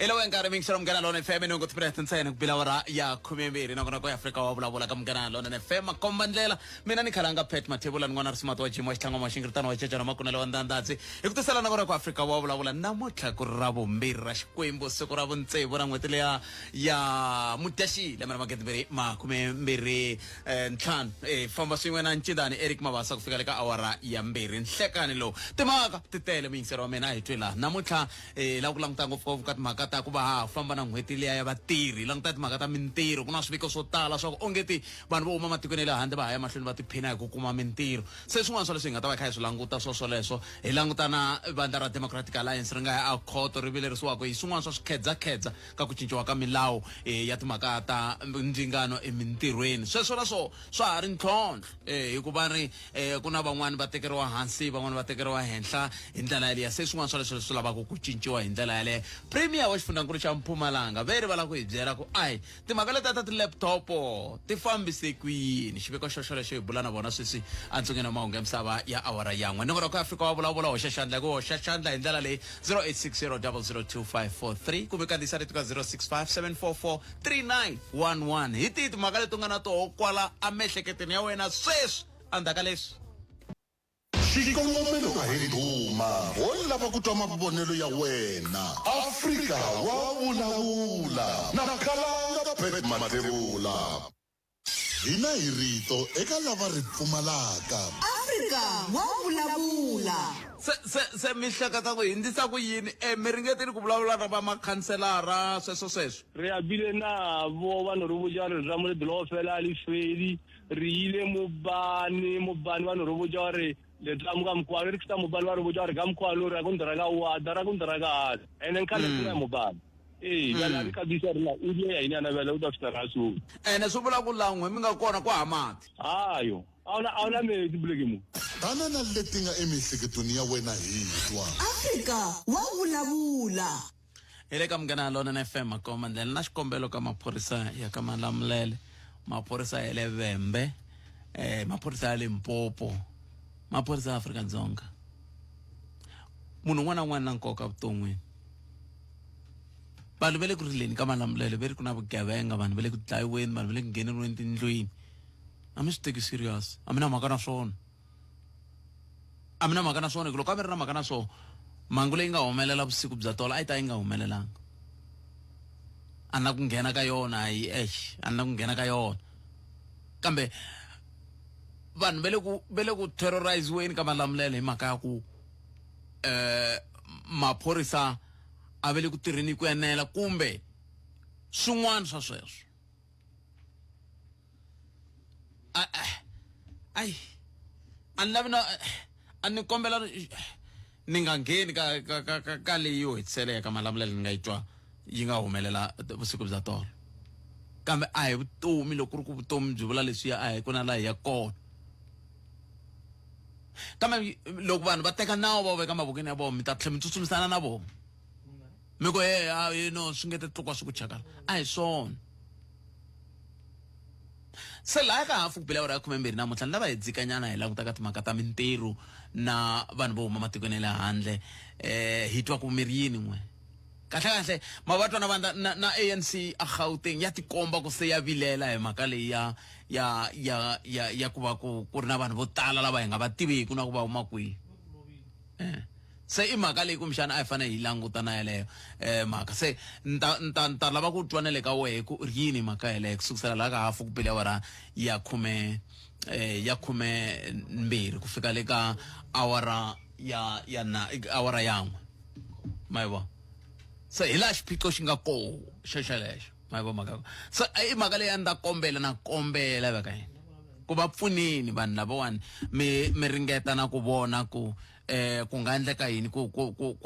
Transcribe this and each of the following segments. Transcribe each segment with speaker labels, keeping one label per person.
Speaker 1: Ela wengare mingishira mngana lona FM nongothi president tsena kubila wara ya khumembiri nokona ko Africa wa vulavula ka mngana lona FM kombandlela mina ni khalanga pet mathebula ngwana risimato wa jimo xithanga maxingirtana wa cecana makuna lawa ndandatsi ikutisela nakona ko Africa wa vulavula namutlha ku ravo mbiri ra xikwembu siku ra vuntsevu ra n'weti leya ya mutaxi lembe ra magedibiri makhumembiri ntlhanu famba swin'we na ncindani Eric Mabasa ku fika le ka awara ya mbiri nhlekani lo timhaka titele muyingiseri wa mina hi twela namutlha la ku languta ngopfu ka timhaka ta ku va ha famba na n'hweti leya ya vatirhi languta timhaka ta mintirho ku na swiviko swo tala swa ku ongeti vanhu vo huma matikweni le handle va ha ya mahlweni va tiphina hi ku kuma mintirho se swin'wana swa leswi hi nga ta va kha hi swi languta swoleswo hi languta na vandla ra Democratic Alliance ri nga ya a court ri vilerisiwaka hi swin'wana swa swikhedzakhedza ka ku cinciwa ka milawu ya timhaka ta ndzingano emintirhweni sweswo na swo swa ha ri ntlhontlho hikuva ri ku na van'wani va tekeriwa hansi van'wani va tekeriwa henhla hi ndlela yaleyo se swin'wana swa leswi swi lavaka ku cinciwa hi ndlela yaleyo premier wa xifundzankulu xa Mpumalanga veri va la ku hi byela ku ayi timhaka leti ta ti-laptop ti fambise ku yini xiviko xoxo lexo hi bula na vona sweswi antsungeni wa mahungu ya misava ya awara yan'we ni ngora ku Africa wa vulavula hoxa xandla hi ku hoxa xandla hi ndlela leyi 0860002543 kumbe kandziyisa rito ka 0657443911 hi tihi timhaka leti u nga na toho kwala amihleketweni ya wena sweswi andzhaka leswi
Speaker 2: xikongomelo ka hi duma wo lava ku twa mavonelo ya wena Africa wa vulavula na khalanga pet mathebula hina hi rito eka lava ri pfumalaka
Speaker 3: Africa wa vulavula
Speaker 1: se mihleketa ku hindzisa ku yini mi ringetile ku vulavula na va makhanselara sweswo
Speaker 4: re abile na vo vanhu ro vuja ri ra mo le dilo fela ali feli ri ile mobani vanhu ro vuja ri le tlamu ka mkwalo ri fita mobani va ro vuja ri ka mkwalo ra ku ndira ka wada ra ku ndira ka ene nkhale kuna mobani yana ri kabisa ri la ile ya ina na vela u ta fita ra so
Speaker 1: ene swi vula ku lan'we mi nga kona ku hamati
Speaker 4: hayo awuna me tibuleke mu
Speaker 2: tana na leti nga emihleketweni ya wena hi twa
Speaker 3: Africa wa vulavula
Speaker 1: ile ka mngana lona na FM komandlela na xikombelo ka maphorisa ya ka Malamulele maphorisa ya le Vhembe maphorisa ya le Limpopo maphorisa ya Afrika-Dzonga munhu n'wana na n'wana na nkoka vuton'wini vanhu va le ku rileni ka Malamulele va ri ku na vugevenga vanhu va le ku dlayiweni vanhu va le ku ngheneriweni tindlwini a mi swi teki serious a mi na mhaka na swona loko a mi ri na mhaka na swona mhangu leyi nga humelela vusiku bya tola a yi ta yi nga humelelanga a na ku nghena ka yona a na ku nghena ka yona kambe vanhu va le ku terroriziweni ka Malamulele hi mhaka ya ku maphorisa a va le ku tirheni ku enela kumbe swin'wana swa sweswo ai a ni lavi na a ni kombela ni nga ngheni ka leyi yo hetiseleka ka Malamulele ni nga yi twa yi nga humelela vusiku bya tolo kambe a hi vutomi loko ku ri ku vutomi byi vula leswiya a hi ku na laha hi ya kona kambe loko vanhu va teka nawu va veka mavokweni ya vona mi ta tlhela mi tsutsumisana na vona mi ku swi nge te tlukwa swi ku chakala a hi swona se laha ka hafu ku bile awara ya 12 namuntlha ni lava hi dzikanyana hi languta ka timhaka ta mintirho na vanhu vo huma matikweni ya le handle hi twa ku mi ri yini n'we kahle mavatwa na ANC a Gauteng ya tikomba ku se ya vilela hi mhaka leyi ya ku va ku ri na vanhu vo tala lava hi nga va tiveki na ku va huma kwihi se i mhaka leyi kumbexana a hi fanele hi languta na yeleyo mhaka se nta lava ku twa na le ka wehe ku ri yini mhaka yeleyo kusukisela laha ka hafu ku bile awara ya 12 ku fika le ka awara awara yan'we ma yi vona se hi laha xiphiqo xi nga koho xexelexo ma yi vona mhaka se i mhaka leyi a ni ta kombela veka yini ku va pfuneni vanhu lavawani mi ringeta na ku vona ku ku nga endleka yini ku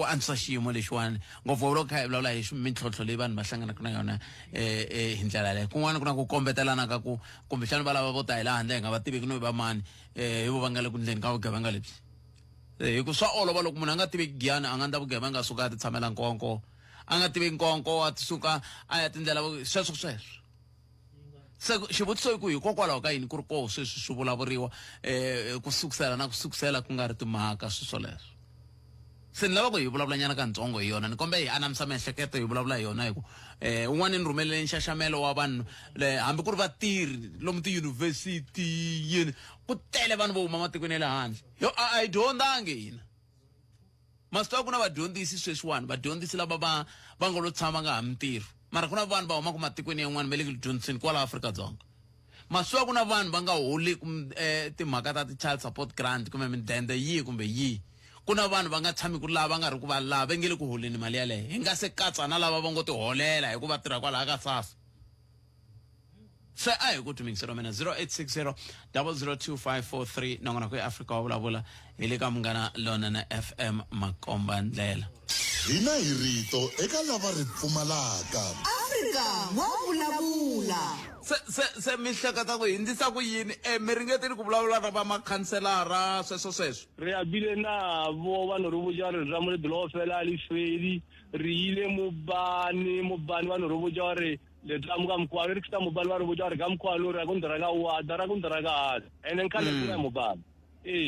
Speaker 1: antswisa xiyimo lexiwani ngopfu loko kha hi vulavula hi mintlhontlho leyi vanhu va hlanganaka na yona hi ndlela leyo kun'wana ku na ku kombetelana ka ku kumbexana va lava vo ta hi laha handle hi nga va tiveki no hi va mani hi vo va nga le ku ndleni ka vugevenga lebyi hi ku swa olova loko munhu a nga tiveki giyani a nga ndla vugevenga a suka a ti tshamela nkonko a nga tiveki nkonko a ti suka a ya tindlela sweswo se xivutiso i ku hikokwalaho ka yini ku ri koho sweswi swi vulavuriwa ku sukusela ku nga ri timhaka swi swoleswo se ni lava ku hi vulavula nyana ka ntsongo hi yona ni kombe hi anamisa miehleketo hi vulavula hi yona hi ku un'wana ni rhumelele nxaxamelo wa vanhu hambi ku ri vatirhi lomu tiyunivhesiti yini ku tele vanhu vo huma matikweni ya le handle yo a hi dyondzangi hina masitwa ku na vadyondzisi sweswiwani vadyondzisi lava va nga lo tshama nga ha mintirho mara ku na vanhu va humaka matikweni yan'wana va le ku dyondziseni kwala Afrika-Dzonga masitwa ku na vanhu va nga holi timhaka ta ti-child support grant kumbe midende yihi kumbe yihi ku na vanhu va nga tshami ku lava nga ri ku va lava va nge le ku holeni mali yaleyo hi nga se katsa na lava va ngo ti holela hi ku va tirha kwalaha ka SASSA se a hi ku tumingiselo mina 0860 002543 nongonoko ya Afrika wa vulavula hi le ka Munghana Lonene FM Makomba Ndlela
Speaker 2: hina hi rito eka lava ri pfumalaka
Speaker 3: Afrika wa vulavula
Speaker 1: se mi hleketa ku hindzisa ku yini mi ringeteni ku vulavula na va makhanselara sweswo
Speaker 4: re abile na vo vanhu ro vuja re ra mo le Dlofela le Fedi re ile mobani vanhu ro vuja re le tlamu ka mkwalo re ksta mobani va ro vuja re ka mkwalo re ku ndira ka wa dara ku ndira ka ene nkale ku mobani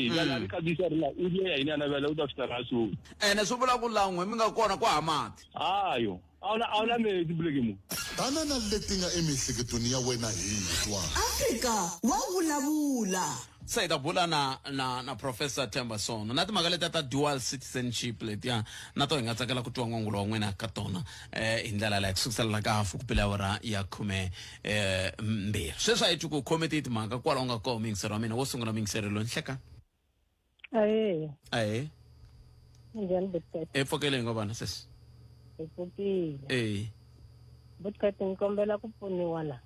Speaker 4: la ri ka bisa rila ile ya ina na vela u ta fita rasu
Speaker 1: ene swi vula ku langwe mi nga kona ku hamati
Speaker 4: ayo awuna me dibuleke mo
Speaker 2: tana na leti nga emihleketweni ya wena hi twa
Speaker 3: Afrika wa vulavula
Speaker 1: se hi ta bula na Professor Themba Sono na timhaka leti ta dual citizenship letiya na to hi nga tsakela ku twa n'wangulo wa n'wina ka tona hi ndlela leyi kusukusela ka hafu ku pela awara ya 12 sweswi a hi twi ku khomete timhaka kwala u nga koho mingisero wa mina wo sungula mingiserelo nhleka ahe
Speaker 5: njhani Butkati
Speaker 1: epfokele hi ngo vana sesi
Speaker 5: hi pfukile Butkati ni kombela ku pfuniwa la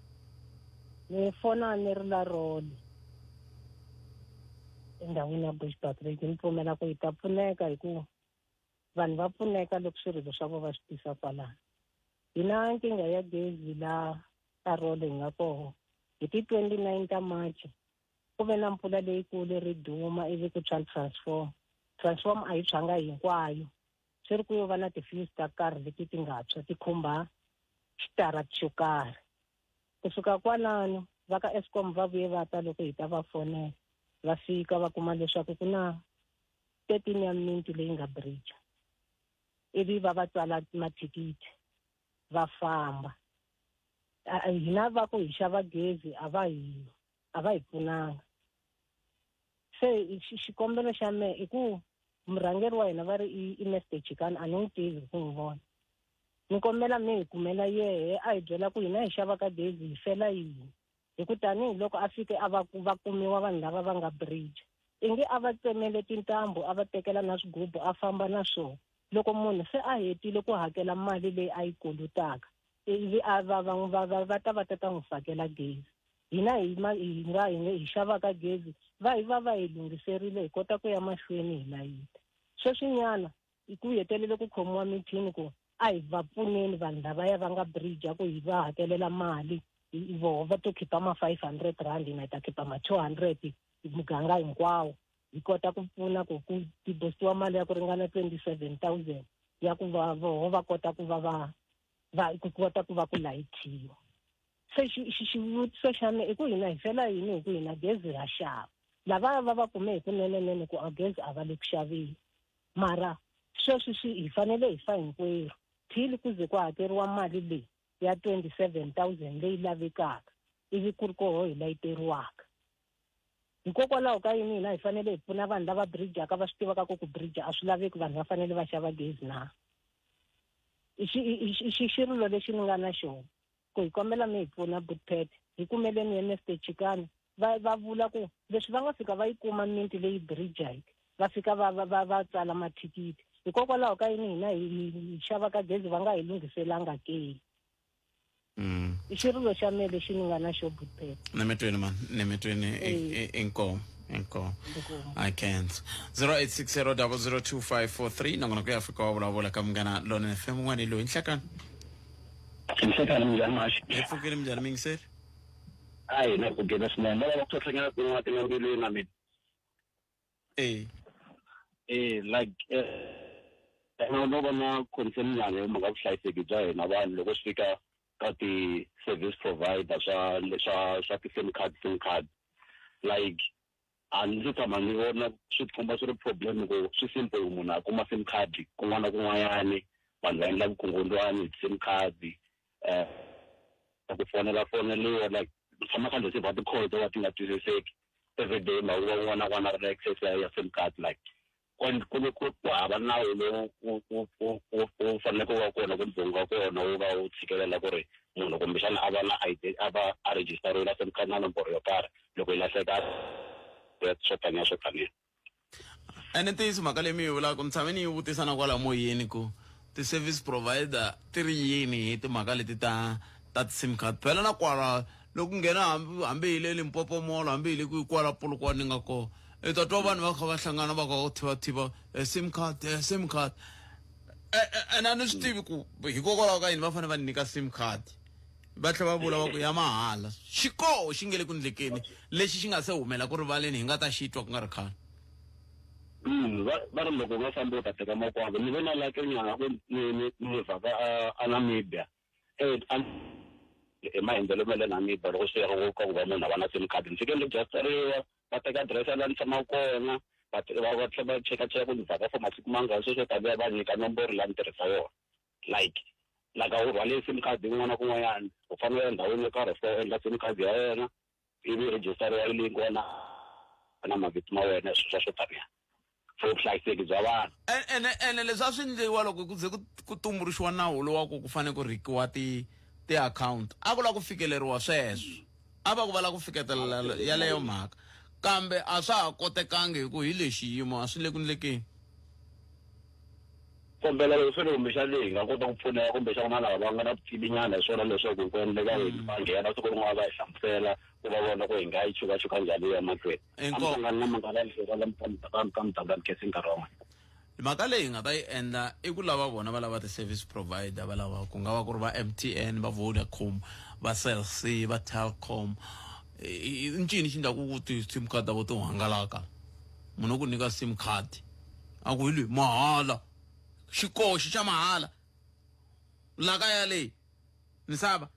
Speaker 5: ni fona ni ri la role endhawini ya Bushbuckridge ni pfumela ku hi ta pfuneka hi ku vanhu va pfuneka loko swirilo swa vo va swi tisa kwalano hi na nkingha ya gezi la ka role hi nga koho hi ti 29 ta March ku ve na mpfula leyikulu ri duma ivi ku tshwa transform a yi tshwanga hinkwayo swi ri ku yo va na ti-fuse ta karhi leti ti nga tshwa ti khumba xitarata xo karhi kusuka kwalano va ka Eskom va vuye va ta loko hi ta va fonela va fika va kuma leswaku ku na 13 ya minti leyi nga bridge ivi va tsala mathikithi va famba hina va ku hi xava gezi a va hi pfunanga se xikombelo xa me i ku murhangeri wa hina va ri i Mr Chikane a ni n'wi tivi ku n'wi vona ni kombela mi hi kumela yehe a hi byela ku hina hi xava ka gezi hi fela yini hi ku tanihiloko a fike a va kumiwa vanhu lava va nga bridge i nge a va tsemele tintambu a va tekela na swigubu a famba na swona loko munhu se a hetile ku hakela mali leyi a yi kolotaka ivi va ta n'wi fakela gezi hina hi xavaka gezi va hi lunghiserile hi kota ku ya mahlweni hi layita sweswinyana hi ku hetelele ku khomiwa mithini ku a hi va pfuneni vanhu lavaya va nga bridge ya ku hi va hakelela mali voho va to khipa ma 500 rand hina hi ta khipa ma 200 muganga hinkwawo hi kota ku pfuna ku tibosiwa mali ya ku ringana 27,000 ya ku voho va kota ku kota ku va ku layithiwa se xivutiso xa me i ku hina hi fela yini hi ku hina gezi ha xava lava va kume hi kunenenene ku a gezi a va le ku xaveni mara sweswi hi fanele hi fa hinkwerhu till ku ze ku hakeriwa mali leyi ya 27,000 leyi lavekaka ivi ku ri koho hi layiteriwaka hikokwalaho ka yini hina hi fanele hi pfuna vanhu lava bridgeaka va swi tivaka ku bridge a swi laveki vanhu va fanele va xava gezi na i xirilo lexi ni nga na xona ku hi kombela mi hi pfuna Butkati hi kumeleni ya Mr Chikane va vula ku leswi va nga fika va yi kuma minti leyi bridgeake va fika va tsala mathikithi hikokwalaho ka yini hina hi xavaka gezi va nga hi lunghiselanga ke i xirilo xa me lexi ni nga na xo Butkati
Speaker 1: nemetweni inkomo I can't 0860002543 nongona ku Afrika wa vulavula ka Munghana Lonene FM n'wani loyi nhlakani
Speaker 6: njhani mashi
Speaker 1: epfukile minjhani mingiseri
Speaker 6: hayi na ku gena swinene no lava ku tlhontlhanyela ku n'wana timbilwini na mina like no vona concern nyana hi mhaka vuhlayiseki bya hina vanhu loko swi fika ka ti-service provider swa ti-sim card like a ndzi tshama ni vona swi komba swi ri problem ku swi simple munhu a kuma sim card kun'wana na kun'wanyani vanhu va endla vukungundzwani hi sim card ku foneliwa like tshama kha ndzi va ti-call to va ti nga twisiseki everyday ma un'wana na un'wana ri access ya sim card like ku hava nawu lowu u fanele ku va kona ku dzonga kona wu va wu tshikelela ku ri munhu kumbexana a va na ID a va a register-iwile sim card na nomboro yo karhi loko yi lahleka swo taniya
Speaker 1: ene ntiyiso mhaka leyi mi yi vulaka mi tshame ni yi vutisa na kwala moyeni ku ti-service provider ti ri yini hi timhaka leti ta ti-sim card phela na kwala loko nghena hambi hi le Limpopo Mall hambi hi le ku kwala Polokwane ni nga koho i ta twa vanhu va kha va hlangana va kha thiva sim card ene a ni swi tivi ku hikokwalaho ka yini va fanele va nyika sim card va tlhela va vula va ku ya mahala xikoho xi nge le ku ndlekeni lexi xi nga se humela ku rivaleni hi nga ta xi twa ku nga ri khale
Speaker 6: va ri loko va fambe u ta teka makwavo ni vona like nyana ku ni vhaka a Namibia hi maendlelo ma le Namibia loko swi ri ka ku va munhu a va na sim card ni fike ni register-iwa va teka address ya laha ni tshama kona va tlhela va cheka ku ni vhaka for masiku mangani sweswo taniya va nyika nomboro laha ni tirhisa yona like a u rhwale sim card yin'wana na kun'wanyana u fanele endhawini yo karhi for endla sim card ya wena ivi register-iwa yi linkiwa na mavito ma wena swilo swo taniya for vuhlayiseki bya vanhu
Speaker 1: ene leswi a swi endliwa loko ku ze ku tumbuluxiwa nawu lowa ku fanele ku rikiwa ti-account a ku lava ku fikeleriwa sweswo a va ku va lava ku fiketelela yaleyo mhaka kambe a swa ha kotekangi hi ku hi lexi xiyimo a swi le ku ndlekeni
Speaker 6: kombela loko swi ri kumbexana leyi hi nga kota ku pfuneka kumbexana na lava va nga na vutivinyana hi swona leswaku ku endleka va nghena siku rin'wana va hi hlamusela ku va vona ku hi nga yi chukachuka njhani ya mahlweni a mi hlangani na mhaka leyi ka muganga ni khensi nkarhi wun'wana
Speaker 1: mhaka leyi hi nga ta yi endla i ku lava vona va lava ti-service provider va lava ku nga va ku ri va MTN va Vodacom va Cell C va Telkom ncini xi endlaku ku ti-sim card ta vo ti hangalaka munhu ku nyika sim card a ku hi lweyi mahala xikoxi xa mahala la kaya leyi misava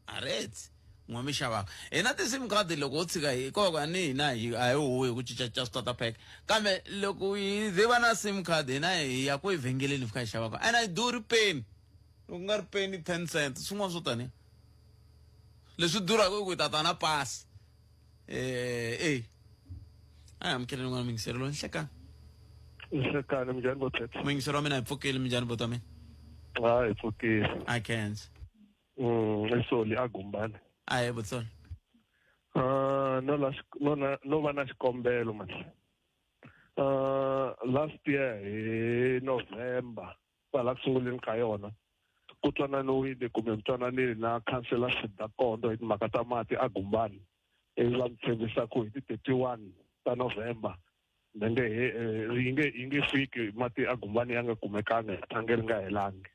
Speaker 1: areti n'wa mi xavaka hina ti-sim card loko u tshika hi kova ni hina a hi huwi hi ku cincacinca starter pack kambe loko hi ze va na sim card hina hi ya ku evhengeleni fika hi xavaka ene a yi durhi peni loko nga ri peni 10 cents swin'wana swo taniya leswi durhaka i ku hi tata na pasi a hi amukeleni n'wana mingiseri lowu nhlekani
Speaker 7: Nhlekani minjhani bothethe?
Speaker 1: Mingisero wa mina hi pfukile minjhani bota mina?
Speaker 7: Hi pfukile.
Speaker 1: I can't.
Speaker 7: Isoli agumbane.
Speaker 1: Aye botsol.
Speaker 7: No va na xikombelo man. Last year hi November kwala ku sunguleni ka yona ku twananiwile kumbe mi twananile na councillor Sidakondo hi timhaka ta mati agumbane ivi va mi tshembisa ku hi ti 31 ta November yi nge fiki mati agumbani ya nga kumekanga thangeli nga helangi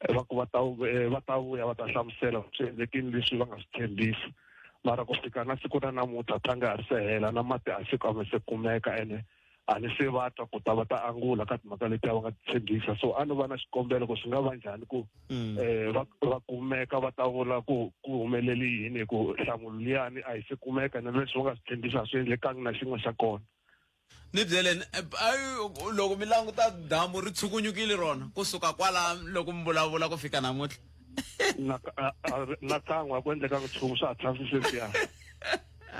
Speaker 7: va ku va ta vuya va ta hlamusela swi endlekini leswi va nga swi tshembisi mara ku fika na siku na namuntlha thanga ha ri se hela na mati a se se kumeka ene a ni se va ta ku ta va ta angula ka timhaka letiya va nga tshembisa so a ni va na xikombelo ku swi nga va njhani ku va kumeka va ta vula ku humeleli yini hi ku nhlamulo liyani a hi se kumeka na leswi va nga swi tshembisa a swi endlekangi na xin'we xa kona
Speaker 1: ni byeleni loko mi languta damu ri tshukunyukile rona kusuka kwala loko mi vulavula ku fika namuntlha
Speaker 7: na kan'we ku endlekanga nchumu swa ha tshamisisiya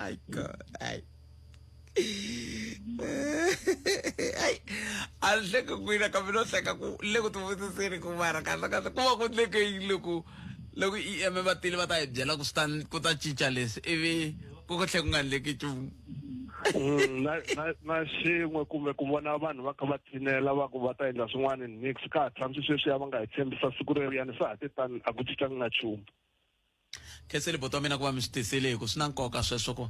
Speaker 1: ay god ay a ni hleka kwina kambe no hleka ku le ku tivutiseni ku mara kahlekahle ku va ku endleke yini loko EM va tile va ta hi byela ku ta cinca leswi ivi ku tlhe ku nga endleki nchumu
Speaker 7: na xin'we kumbe ku vona vanhu va kha va tshinela va ku va ta endla swin'wana nix ka ha tshami sweswiya va nga hi tshembisa siku reriyani sa ha ti tani a ku cincanga na nchumu
Speaker 1: khenseli boto wa mina ku va mi swi tisile hi ku swi na nkoka sweswo ku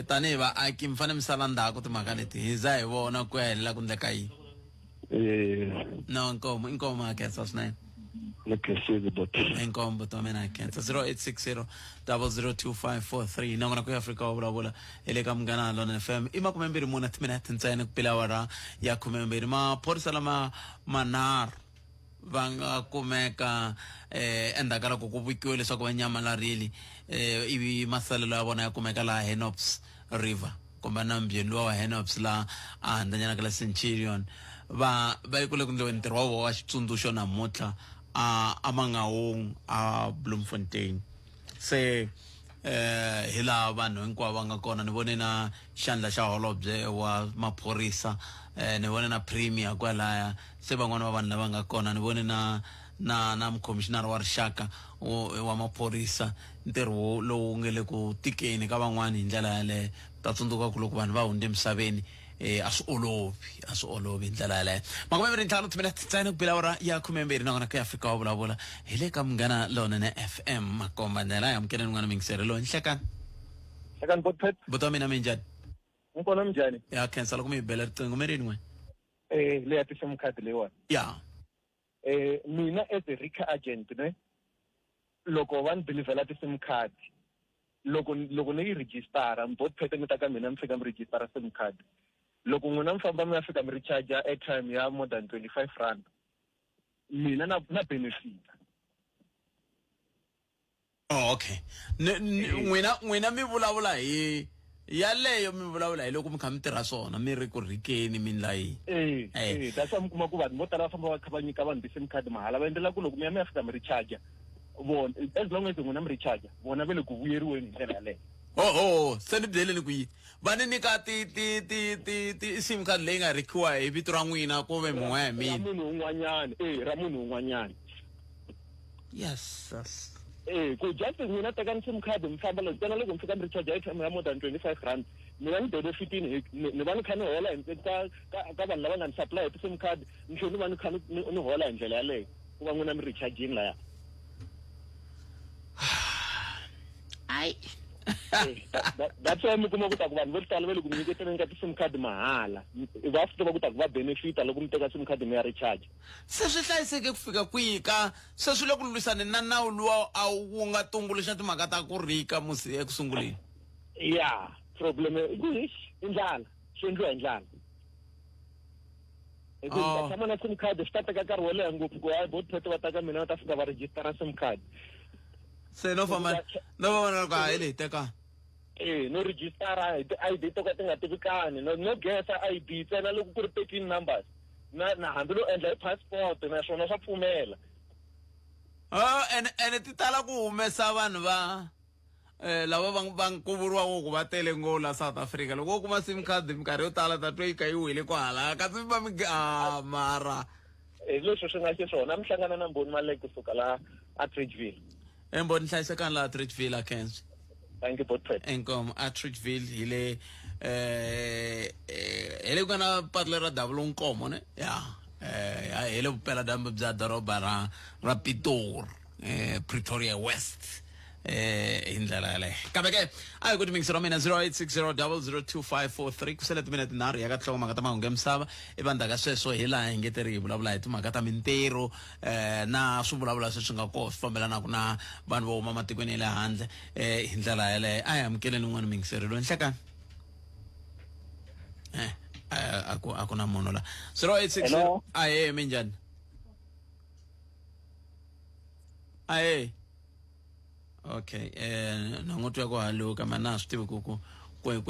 Speaker 1: tanihi vaaki mi fanele mi sala ndzhaku timhaka leti hi za hi vona ku ya helela ku endleka yini no inkomo ma khensa swinene inkomo boto wa mina hi khensa 0860 002543 nongona ku Afrika wa vulavula ele ka Munghana Lonene FM i 24 timinete ntsena ku pela awara ya 12 maphorisa lama manharhu va nga kumeka endzhaku loko ku vikiwe leswaku va nyamalarile ivi masalelo ya vona ya kumeka laha Henops River komba nambien lo wa Henops la a ndanyana kala Centurion ba ikule kundlo ntirho wa xitsundzuxo namuntlha a Mangaung a Bloemfontein se hi laha vanhu hinkwavo nga kona ni vone na xandla xa holobye wa maphorisa ni vone na premier kwalaya se van'wana va vanhu lava nga kona ni vone na mucommissioner wa rixaka wa maphorisa ntirho lowu nge le ku tikeni ka van'wana hi ndlela yaleyo ta tsundzuka ku loko vanhu va hundze emisaveni a swi olovi ndlela yaleyo 25 minutes ntsena ku bila awara ya 12 nakona ka Afrika wa vulavula hi le ka Munghana Lonene FM makomba ndlela ya mukele n'wana mingisirelo nhlekani
Speaker 8: Botpet
Speaker 1: buto mina minjani
Speaker 8: ngikona mjani
Speaker 1: ya cancel ku mi bela riqingho merini n'we
Speaker 8: le ati sim card lewa
Speaker 1: ya
Speaker 8: mina as a RICA agent ne loko van deliver ati sim card loko ni register Botpet mi ta ka mina mi fika mi register sim card loko n'wina mi famba mi ya fika mi recharge airtime ya more than 25 rand mina na benefit.
Speaker 1: Oh okay n'wina mi vulavula hi yaleyo mi vulavula hi loko mi kha mi tirha swona mi ri ku rikeni mi ndlayi
Speaker 8: that's why mi kuma ku vanhu vo tala va famba va kha va nyika vanhu sim card mahala va endlela ku loko mi ya fika mi recharge vona as long as n'wina mi recharge vona ve le ku vuyeriweni hi ndlela yaleyo
Speaker 1: se ni byeleni ku yini va ni nyika ti sim card leyi nga rikiwa hi vito ra n'wina ku ve mun'we ya mina
Speaker 8: ra munhu un'wanyani
Speaker 1: yes
Speaker 8: ku just n'wina tekani sim card mi famba loko tena loko mi fika mi recharge airtime ya more than 25 rand mi va ni benefitini ni va ni kha ni hola ka vanhu lava nga ni supply ti sim card ni tlhela ni va ni kha ni hola hi ndlela yaleyo ku va n'wina mi rechargini laya that's why mi kuma ku ta ku vanhu vo tala va le ku mi nyiketeleni ka ti sim card mahala va swi tiva ku ta ku va benefita loko mi teka sim card mi ya recharge
Speaker 1: se swi hlayiseke ku fika kwihi ka se swi le ku lwisaneni na nawu luwa a wu nga tumbuluxa timhaka ta ku rika musi eku sunguleni
Speaker 8: ya problem i ndlala swi endliwa hi ndlala hikuva tshama na sim card swi ta teka nkarhi wo leha ngopfu ku Botpet va ta ka mina va ta fika va registera sim card
Speaker 1: se no famba na ku hayi teka
Speaker 8: no registera ID to ka ti nga tivikani no gesa ID tsena loko ku ri 13 numbers na hambi lo endla hi passport naswona swa pfumela
Speaker 1: ene ti tala ku humesa vanhu va lava va nkuvuriwa ku va tele ngo la South Africa loko u kuma sim card minkarhi yo tala ta twa yi ka yi wile kwala kasi va mi mara
Speaker 8: leswi swi nga xiswona mi hlangana na Mboni Malek kusuka la Atteridgeville
Speaker 1: Mboni hlayisekani la Atteridgeville Kenzo
Speaker 8: thank you Botpet
Speaker 1: enkom Atteridgeville hi le ku na patu ra Double Nkomo ne ya hi le vupela dyambu bya doroba ra Pitori Pretoria West hi ndlela yaleyo kambe ke a hi ku timingisero mina 0860002543 kusele timinete nharhu ya ka tinhlokomhaka ta mahungu ya misava ivandzhaku ka sweswo hi laha hi ngeteri hi vulavula hi timhaka ta mintirho na swivulavula sweswi nga koho swi fambelanaka na vanhu vo huma matikweni ya le handle hi ndlela yaleyo a hi amukeleni n'wana mingiseri loyi nhlekani a ku na munhu la 0860 ahe minjhani ahe okay nangothi yakuhaluka mana swi tivi ku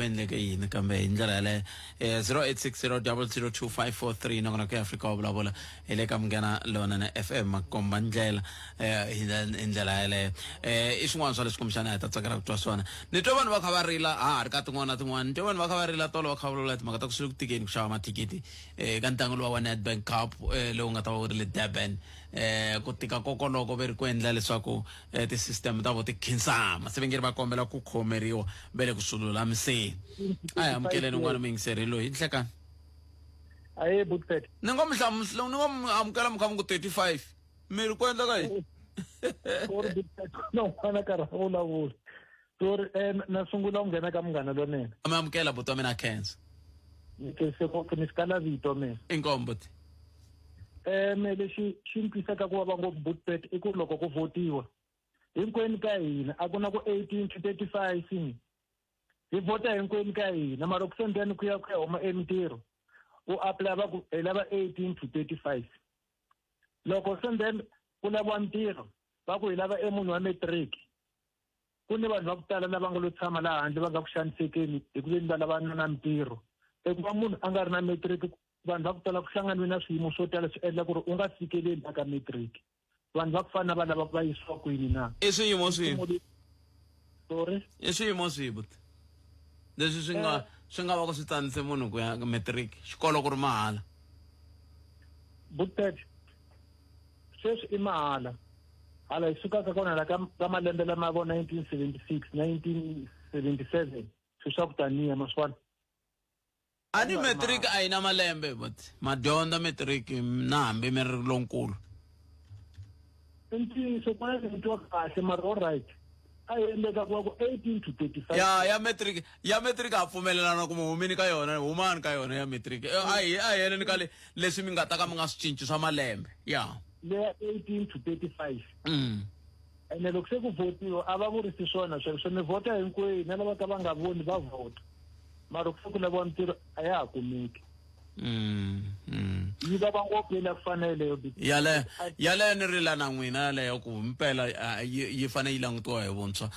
Speaker 1: endleke yini kambe hi ndlela yaleyo 0860002543 nakona ku Afrika wa vulavula hi le ka Munghana Lonene FM makomba ndlela hi ndlela yaleyo i swin'wana swa leswi kumbexana hi ta tsakela ku twa swona ni twa vanhu va kha va rila ha ri ka tin'wana ni twa vanhu va kha va rila tolo va kha va vulavula timhaka ta ku swi le ku tikeni ku xava mathikiti ka ntlangu lowa wa Nedbank Cup lowu nga ta va wu ri le Durban ku tika kokoloko ve ri ku endla leswaku tisystem ta vo ti khinsama se vengeri va kombela ku khomeriwa ve le ku sululamiseni a hi amukeleni n'wana mingiseri loyi nhlekani
Speaker 8: ahe Botpet
Speaker 1: ni ngo mi amukela mi kha mi ku 35 mi ri ku endla ka yini
Speaker 8: no ana ka ra vulavula sorry na sungula ku nghena ka Munghana Lonene
Speaker 1: mi amukela buti wa mina Kenzo
Speaker 8: se ko ni skala vito mina
Speaker 1: inkombo ti
Speaker 8: me lexi xi ni twisaka ku va ngopfu Botpet i ku loko ku votiwa hinkwenu ka hina a ku na ku 18 to 35 hi vota hinkwenu ka hina mara ku sendeni ku ya huma emintirho u apply va ku hi lava 18 to 35 loko sendeni ku laviwa ntirho va ku hi lava munhu wa matric
Speaker 9: ku ni vanhu va ku tala lava nga lo tshama laha handle va nga ku xanisekeni hi ku veni va lava na mitirho ku va munhu a nga ri na matric vanhu va ku tala ku hlanganiwe na swiyimo swo tala swi endla ku ri u nga fikeleli aka matric vanhu va ku fana na va lava va yisiwa kwini na
Speaker 1: I swiyimo swihi
Speaker 9: sorry
Speaker 1: I swiyimo swihi buti leswi swi nga va ku swi tsanise munhu ku ya matric xikolo ku ri mahala
Speaker 9: butet sweswi i mahala hala hi sukaka kona la ka malembe lama vo 1976 1977 swi swa ku taniya maswala
Speaker 1: ani matric a yi na malembe but madyondza matric na hambi mi ri lonkulu
Speaker 9: i ntiyiso kona swi twa kahle mara all right a yi endleka ku 18 to 35
Speaker 1: ya matric a pfumelelana ku mi humini ka yona humani ka yona ya matric a heleni ka leswi mi nga ta ka mi nga swi cinci swa malembe ya
Speaker 9: le 18 to 35 ene loko se ku votiwa a va vurisi swona sweswo mi vota hinkwenu na lava ka va nga voni va vota mara loko se ku laviwa mitirho a ya ha kumeki yi va ngopfu ku fanele
Speaker 1: yaleyo ni rila na n'wina yaleyo ku mpela yi fane yi langutiwa hi vuntshwa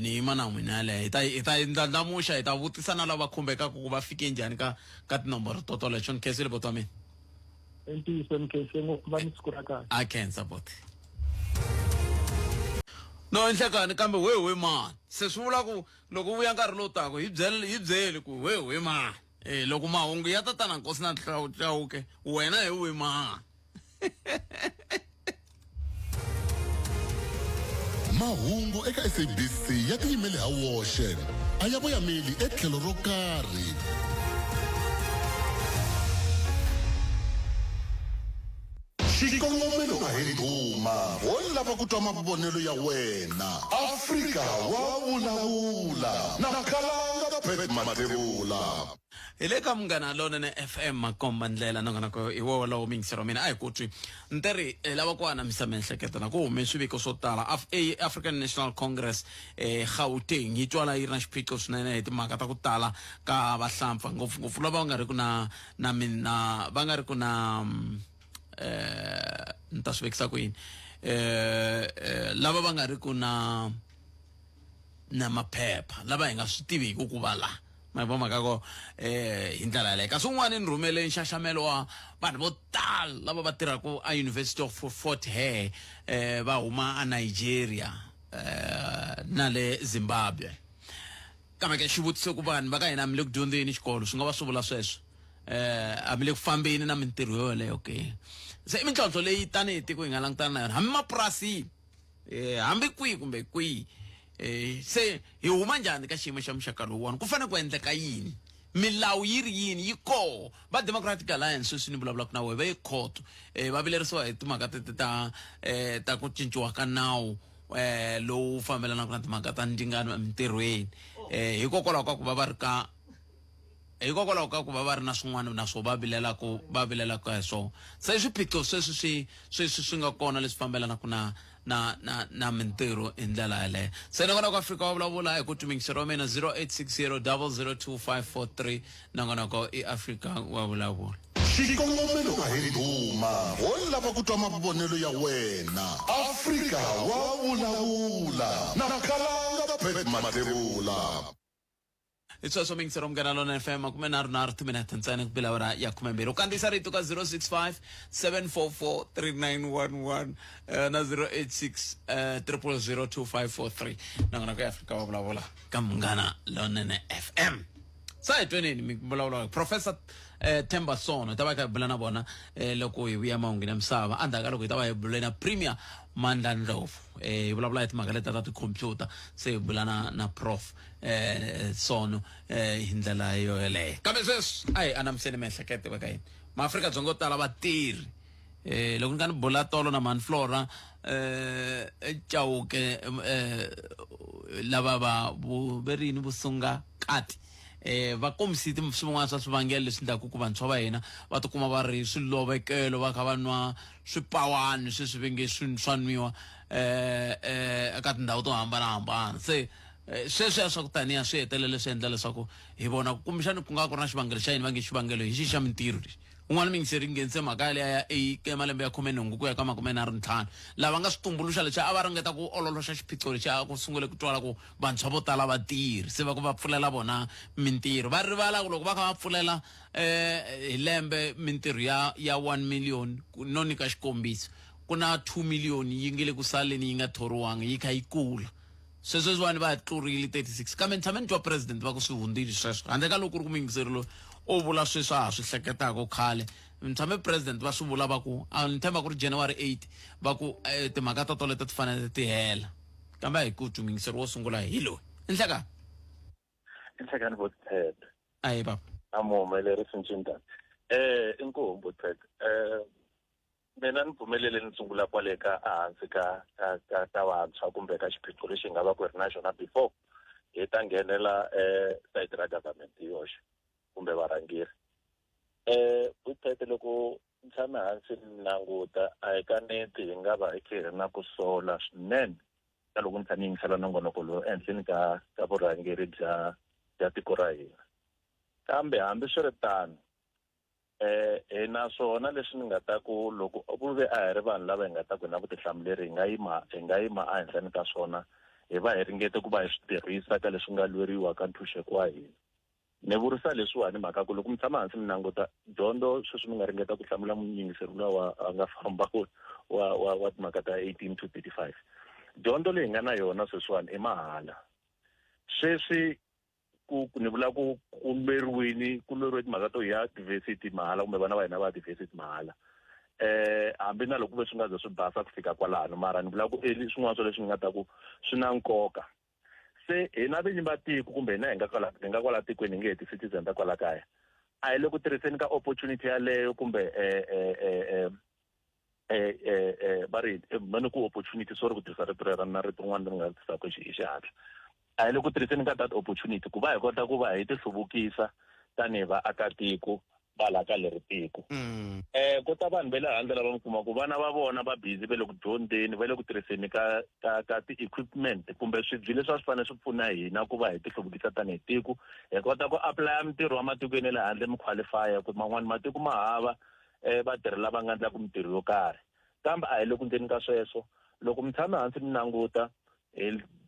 Speaker 1: ni yima na n'wina yaleyo hi ta ndlandlamuxa hi ta vutisa na lava khumbekaka ku va fike njhani ka tinomboro to toleto ni khensile boti wa mina
Speaker 9: ntiyiso ni khense ngopfu va ni siku ra kahle
Speaker 1: a khensa boti no enhlekani kambe wewe mani se swi vula ku loko vuya nkarhi lowu tako hi byeli ku wewe mani loko mahungu ya ta tana nkosi na tlhawuke wena hi we mani
Speaker 2: mahungu eka SABC ya tiyimele ha woxe a ya voyameli etlhelo ro karhi xikongomelo a hi duma wo lava ku twa mavonelo ya wena Afrika wa vulavula na Khalanga Pet Matebula
Speaker 1: hi le ka Munghana Lonene FM makomba ndlela nongana ko i wo lawo mingisero mina a hi kutwi nteri lava ku anamisa miehleketo na ku hume swiviko swo tala African National Congress Gauteng yi twala yi ri na xiphiqo swinene hi timhaka ta ku tala ka vahlampfa ngopfungopfu lava va nga ri ku va nga ri ku na ni ta swi vekisa ku yini lava va nga ri ku na maphepha lava hi nga swi tiviki ku va la ma vo maka ko hi ndlela yaleyo kasi un'wana ni rhumele nxaxamelo wa vanhu vo tala lava va tirhaka a University of Fort Hare va huma a Nigeria na le Zimbabwe kambe ke xivutiso ku vanhu va ka hina mi le ku dyondzeni xikolo swi nga va swi vula sweswo a mi le ku fambeni na mintirho yoleyo ke se i mintlhontlho leyi tanihi tiko hi nga langutana na yona hambi mapurasini hambi kwihi kumbe kwihi se hi huma njhani ka xiyimo xa muxaka lowuwani ku fanele ku endleka yini milawu yi ri yini yi koho va Democratic Alliance sweswi ni vulavulaka na wehe va yi court va vilerisiwa hi timhaka ta ku cinciwa ka nawu lowu fambelanaka na timhaka ta ndzingano emintirhweni hikokwalaho ka ku va va ri ka hikokwalaho ka ku va va ri na swin'wana na swo va vilelaka hi swona se swiphiqo sweswi swi nga kona leswi fambelanaka na mintirho hi ndlela yaleyo se nongona ku Afrika wa vulavula hi ku tumingisero wa mina 0860 0025543 nongona ko i Afrika wa vulavula
Speaker 2: xikongomelo a hi duma wo lava ku twa mavonelo ya wena Afrika wa vulavula na Khalanga Pet Matebula
Speaker 1: It's also being said, Munghana Lonene FM, makume nharhu timinete ntsena ku bila awara ya 12 u kandziyisa rito ka 065 744 3911 na 086 0002543 nangona ku Afrika wa vulavula ka Munghana Lonene FM sa hi twenini mi vulavula Professor Themba Sono ta va ka bula na bona loko hi vuya mahungu na misava andaka loko hi ta va hi bula na Premier Mandla Ndlovu hi vulavula hi timhaka leta ta tikhompyuta se hi bula na Prof Sono hi ndlela yoleyo kambe sweswi a hi anamiseni miehleketo va ka yini maAfrika-Dzonga yo tala va tirhi loko ni nga ni bula tolo na Manflora Chauke lava va verini vusunga kati va komisiti swin'wana swa swivangelo leswi endlaka ku vantshwa va hina va tikuma va ri swilovekelo va kha va nwa swipawani sweswi va nge swa nwiwa eka tindhawu to hambanahambana se sweswiya swa ku taniya swi hetelela swi endla leswaku hi vona kumbexani ku nga ku ri na xivangelo xa yini va nge xivangelo hi xi xa mintirho lexi un'wana mingiseri ngense mhaka leya ya malembe ya 18 ku ya ka 25 lava nga swi tumbuluxa leswi a va ringeta ku ololoxa xiphiqo lexi a ku sungule ku twala ku vantshwa vo tala va tirhi se va ku va pfulela bona mintirho va rivala ku loko va kha va pfulela hi lembe mintirho ya 1 million no nyika xikombiso ku na 2 million yi nge le ku saleni yi nga thoriwanga yi kha yi kula sweswiwani va tlurile 36 kambe ntshame ni twa president va ku swi hundzile sweswo handle ka loko ku ri ku mingiseri loyi o vula sweswi a swi hleketaka khale ntshame president va swi vula va ku ni tshemba ku ri January 8 va ku timhaka ta toleto ti fanele ti hela kambe hi ku mingiseri wo sungula hi loyi
Speaker 10: inhlekani bothet
Speaker 1: ayi baba
Speaker 10: amuhumelerisi ncintana inkomo bothet mina ni pfumelele ni sungula kwale ka hansi ka vantshwa kumbe ka xiphiqo lexi nga va ku ri na xona before hi ta nghenela side ra government yoxe kumbe varhangeri bothet loko ni tshame hansi ni languta a hi kaneti hi nga va hi kha hi ri na ku sola swinene ka loko ni tshame yingisela nongonoko lowu ehenhleni ka vurhangeri bya tiko ra hina kambe hambi swi ri tano naswona leswi ni nga ta ku loko ku ve a hi ri vanhu lava hi nga ta ku na vutihlamuleri hi nga yima ehenhleni ka swona hi va hi ringete ku va hi swi tirhisa ka leswi nga lweriwa ka ntshunxeko wa hina ni vurisa leswiwani mhaka ku loko mi tshama hansi mi languta dyondzo sweswi mi nga ringeta ku hlamula munyingiseri luwa a nga famba wa timhaka ta 18 to 35 dyondzo leyi nga na yona sweswiwani i mahala sweswi ni vula ku lweriwe timhaka to ya diversity mahala kumbe vana va hina va diversity mahala hambi na loko swi nga ze swi basa ku fika kwalano mara ni vula ku swin'wana swo leswi nga ta ku swi na nkoka se hina vinyi va tiko kumbe hina hi nga kwala tikweni hi nge ti citizen ta kwala kaya a hi le ku tirhiseni ka opportunity yaleyo kumbe va ri mani ku opportunity sorry ku tirhisa rito rero na rito rin'wana ri nga tisaka hi xihatla a hi le ku tirhiseni ka that opportunity ku va hi kota ku va hi ti hluvukisa tanihi vaakatiko va la ka leri tiko ku ta vanhu va le handle lava mi kuma ku vana va vona va busy va le ku dyondzeni va le ku tirhiseni ka ti-equipment kumbe swibyi leswi a swi fanele swi pfuna hina ku va hi ti hluvukisa tanihi tiko hi kota ku apply mintirho wa matikweni ya le handle mi qualify ku man'wani matiko ma hava vatirhi lava nga endlaku mintirho yo karhi kambe a hi le ku ndzeni ka sweswo loko mi tshame hansi mi languta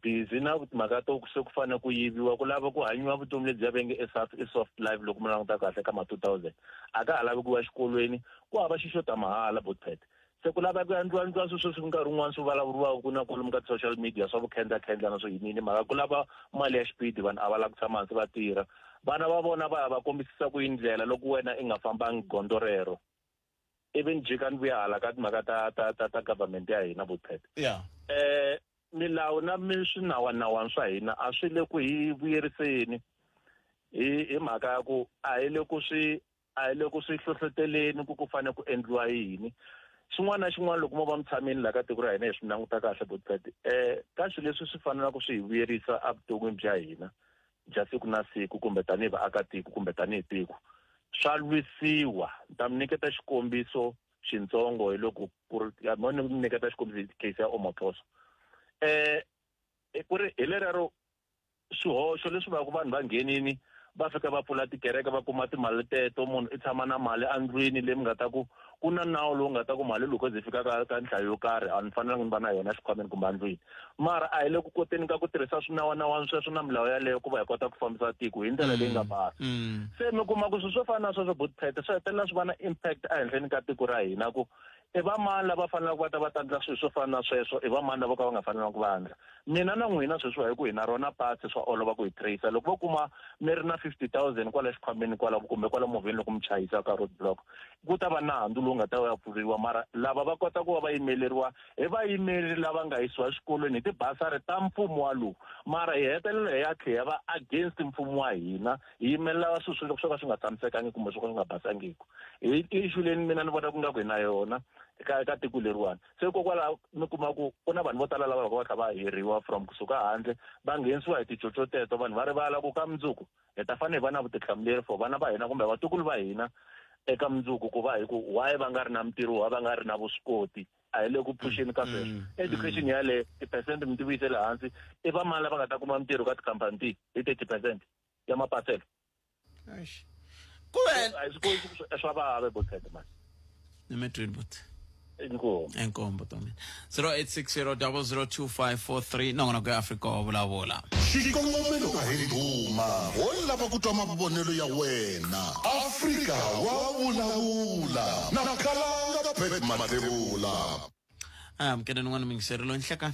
Speaker 10: busy na timhaka to se ku fanele ku yiviwa ku lava ku hanyiwa vutomi lebyi va nge i soft life loko mi languta kahle ka ma-2000 a ka ha lavi ku va xikolweni ku hava xixota mahala botpet se ku lava ku endliwa sweswo swi nkarhi wun'wana swi vulavuriwaka ku na kwalomu ka ti-social media swa vukhendla na swo yinini mhaka ku lava mali ya xipidi vanhu a va lava ku tshama hansi va tirha vana va vona va kombisisa ku ndlela loko wena i nga fambangi gondo rero ivi ni jika ni vuya hala ka timhaka ta government ya hina botpet milawu na swinawanawani swa hina a swi le ku hi vuyeriseni hi mhaka ya ku a hi le ku swi hlohloteleni ku fanele ku endliwa yini xin'wana na xin'wana loko mo va mi tshameni laha ka tiko ra hina hi swi languta kahle botpet ka swilo leswi swi fanelaka swi hi vuyerisa evuton'wini bya hina bya siku na siku kumbe tanihi vaakatiko kumbe tanihi tiko swa lwisiwa ni ta mi nyiketa xikombiso xintsongo hi loko ku ri ni nyiketa xikombiso case ya Omotoso ku ri hi lerero swihoxo leswi va ku vanhu va nghenini va fika va pfula tikereke va kuma timali teto munhu i tshama na mali andlwini leyi mi nga ta ku na nawu lowu nga ta ku mali loko ze fika ka nhlayo yo karhi a ni fanelanga ni va na yona xikhwameni kumbe andlwini mara a hi le ku koteni ka ku tirhisa swinawanawani sweswo na milawu yaleyo ku va hi kota ku fambisa tiko hi ndlela leyi nga basa se mi kuma ku swo fana na sweswo botpet swi hetelela swi va na impact ehenhleni ka tiko ra hina ku i va mani lava fanelaka va ta endla swilo swo fana na sweswo i va mani lava ka va nga fanelanga va endla mina na n'wina sweswo hi ku hi na rona pasi swa olova ku hi tracer loko vo kuma mi ri na 50,000 kwala xikhwameni kumbe kwala movheni loko mi chayisa ka road block ku ta va na handzu lowu nga ta ya pfuriwa mara lava va kota ku va va yimeleriwa hi vayimeri lava nga yisiwa exikolweni hi tibasari ta mfumo walowu mara hi hetelela hi ya tlhe hi va against mfumo wa hina hi yimelela swilo swo ka swi nga tshamisekangi kumbe swo ka swi nga basangiki hi issue leyi mina ni vona ku nga ku hi na yona ka tiko leriwani se kokwalaho mi kuma ku na vanhu vo tala lava va kha va hiriwa from kusuka handle va nghenisiwa hi ticoco teto vanhu va rivala ku ka mundzuku hi ta fanele hi va na vutihlamuleri for vana va hina kumbe vatukulu va hina eka mundzuku ku va hi ku why va nga ri na mintirho va nga ri na vuswikoti a hi le ku phusheni ka sweswo education yaleyo tiphesente mi ti vuyisele hansi i va mani lava nga ta kuma mintirho ka tikhampani tihi hi 30% ya mapaselo
Speaker 1: Kuwena.
Speaker 10: Ayisikhulisa eswababe bothete manje.
Speaker 1: Nemetrini but.
Speaker 10: Enkombo
Speaker 1: Tommy. 0860002543 nongona ku Africa wa vulavula.
Speaker 2: xikongomelo ka hi ndhuma wo lava ku twa mavonelo ya wena Afrika wa vulavula na Khalanga Pet Matebula.
Speaker 1: Mkena n'wana mingiserelo nhlaka.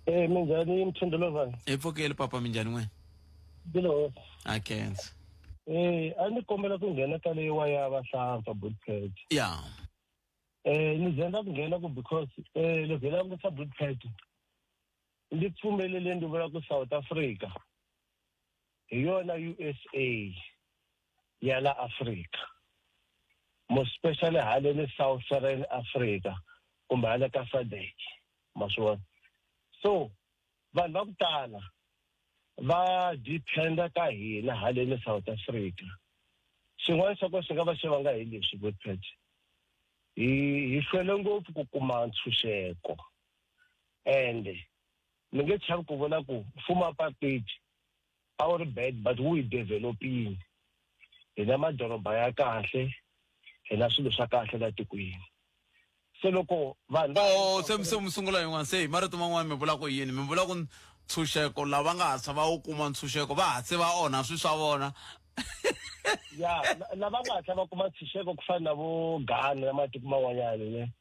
Speaker 4: Minjhani Mthundelovani?
Speaker 1: Epfokeli papa minjhani n'we?
Speaker 4: Bilo.
Speaker 1: Akenza.
Speaker 4: A ni kombela ku nghena ka leyiwa ya vahlampfa Bootcat.
Speaker 1: Yeah.
Speaker 4: Ni zenda ku nghena ku because loko hi lava ku sa Bootcat ndi pfumelele ndi vula ku South Africa hi yona USA ya la Africa, more especially haleni Southern Africa kumbe hala ka SADC maswona. So vanhu va ku tala va dependa ka hina haleni South Africa. Xin'wana xa ko xi nga va xi vanga hi leswi Bootcat, hi hlwele ngopfu ku kuma ntshunxeko ende ni nge chavi ku vula ku mfumo apartheid a wu ri bad but wu hi developing. Hi na madoroba ya kahle, hi na swilo swa kahle la tikweni. Se loko vanhu
Speaker 1: se musungula yin'wana se marito man'wana mi vula ku yini? Mi vula ku ntshunxeko lava nga hatla va wu kuma ntshunxeko va hatse va onha swi swa vona.
Speaker 4: ya lava nga hatla va kuma ntshunxeko ku fana na vo Ghana na matiko man'wanyana ne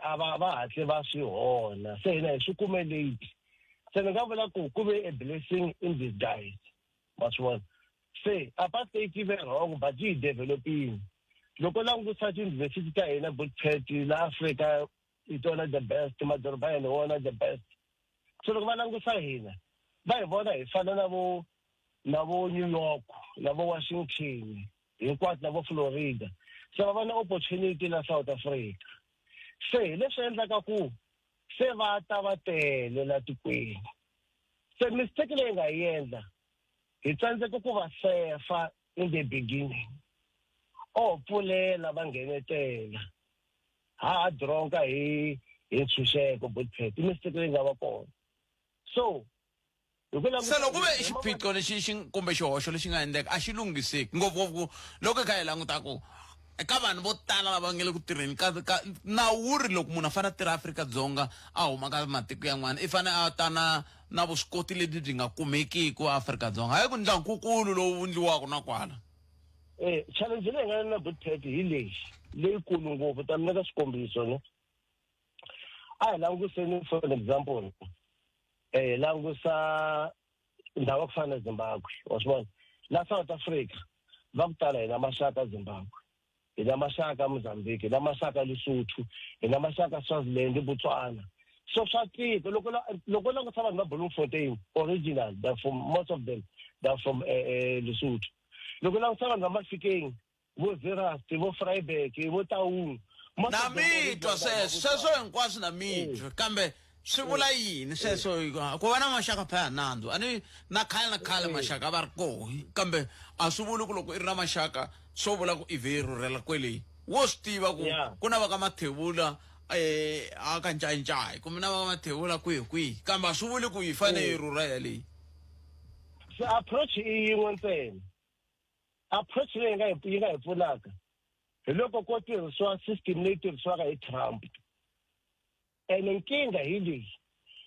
Speaker 4: a va hatle va swi onha. Se hina hi swi kume late. Se ni nga vula ku ku ve a blessing in disguise maswona. Se apartheid yi ve wrong but yi developing. Loko langutisa tiyunivhesiti ta hina Bootcat la Africa hi tona the best, madoroba ya wona the best. So loko va langutisa hina va hi vona hi fana na vo New York, na vo Washington, hinkwato na vo Florida. Se va vona opportunity la South Africa. Se leswi endlaka ku se va ta va tele la tikweni. Se mistake leyi nga yi endla hi tsandzeka ku va sefa in the beginning. Pfulela va nghenetela ha dronka hi ntshunxeko Bootcat, mistake leyi nga va kona. So
Speaker 1: se loko ve xiphiqo lexi kumbe xihoxo lexi nga endleka a xi lunghiseki ngopfungopfu loko hi kha hi languta ku eka vanhu vo tala lava nge le ku tirheni ka nawu wu ri loko munhu a fanele a tirha Afrika-Dzonga a huma ka matiko yan'wana i fanele a ta na vuswikoti lebyi byi nga kumekiki Afrika-Dzonga. Hayi ku ndlankukulu lowu endliwaka na kwala.
Speaker 4: Challenge leyi nga na Bootcat hi lexi leyikulu ngopfu ta mi nyika xikombiso ne. A hi langutiseni for an example langusa ndhawu ya ku fana na Zimbabwe wa swi vona la South Africa va ku tala hi na maxaka Zimbabwe, hi na maxaka Mozambique, hi na maxaka Lesotho, hi na maxaka Swaziland, Botswana. So swa tika loko langutisa vanhu va Bloemfontein original, most of them they're from Lesotho. Loko langutisa vanhu va Mafikeng vo Zeerust, vo Vryburg, vo Taung
Speaker 1: na mitwa sweswo hinkwaswo na mitwa kambe swi vula yini sweswo ku va na maxaka phaya nandzu ani na khale maxaka va ri koho kambe a swi vuli ku loko i ri na maxaka swo vula ku i vhe i rhurhela kweleyi wo swi tiva ku na va ka Mathebula a ka Ncayi kumbe na va ka Mathebula kwihi kambe a swi vuli ku yi fane yi rhurhela leyi.
Speaker 4: Se approach i yin'we ntsena. Approach leyi yi nga hi pfunaka hi loko ko tirhisiwa system leyi tirhisiwaka hi Trump. Ene nkingha hi leyi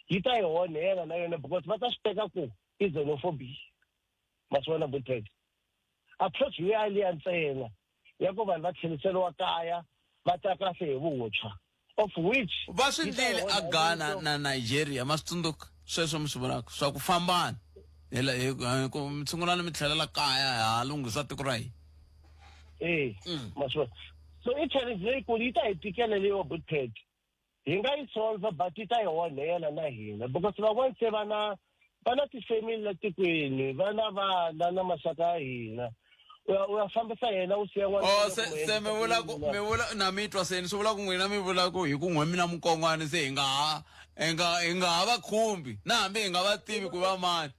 Speaker 4: yi ta hi onhela na yona because va ta swi teka ku i xenophobia maswona Bootcat. Approach hi liya ntsena ya ku vanhu va tlheriseriwa kaya va ta kahle hi vuntshwa of which
Speaker 1: va swi endlile a Ghana na Nigeria ma swi tsundzuka sweswo mi swi vulaka swa ku fambana mi tshungulana mi tlhelela kaya ha lunghisa tiko ra hina.
Speaker 4: maswona. So i challenge leyikulu yi ta hi tikela leyo Bootcat. Hi nga yi solve but yi ta hi onhela na hina because van'wana se va na tifamily la tikweni, va na vana na maxaka ya hina. U ya fambisa yena u siya n'wana.
Speaker 1: Se mi vula na mitwa se ni swi vula ku n'wina mi vula ku hi ku n'we mina mukongwana se hi nga ha va khumbi na hambi hi nga va tivi ku va mani.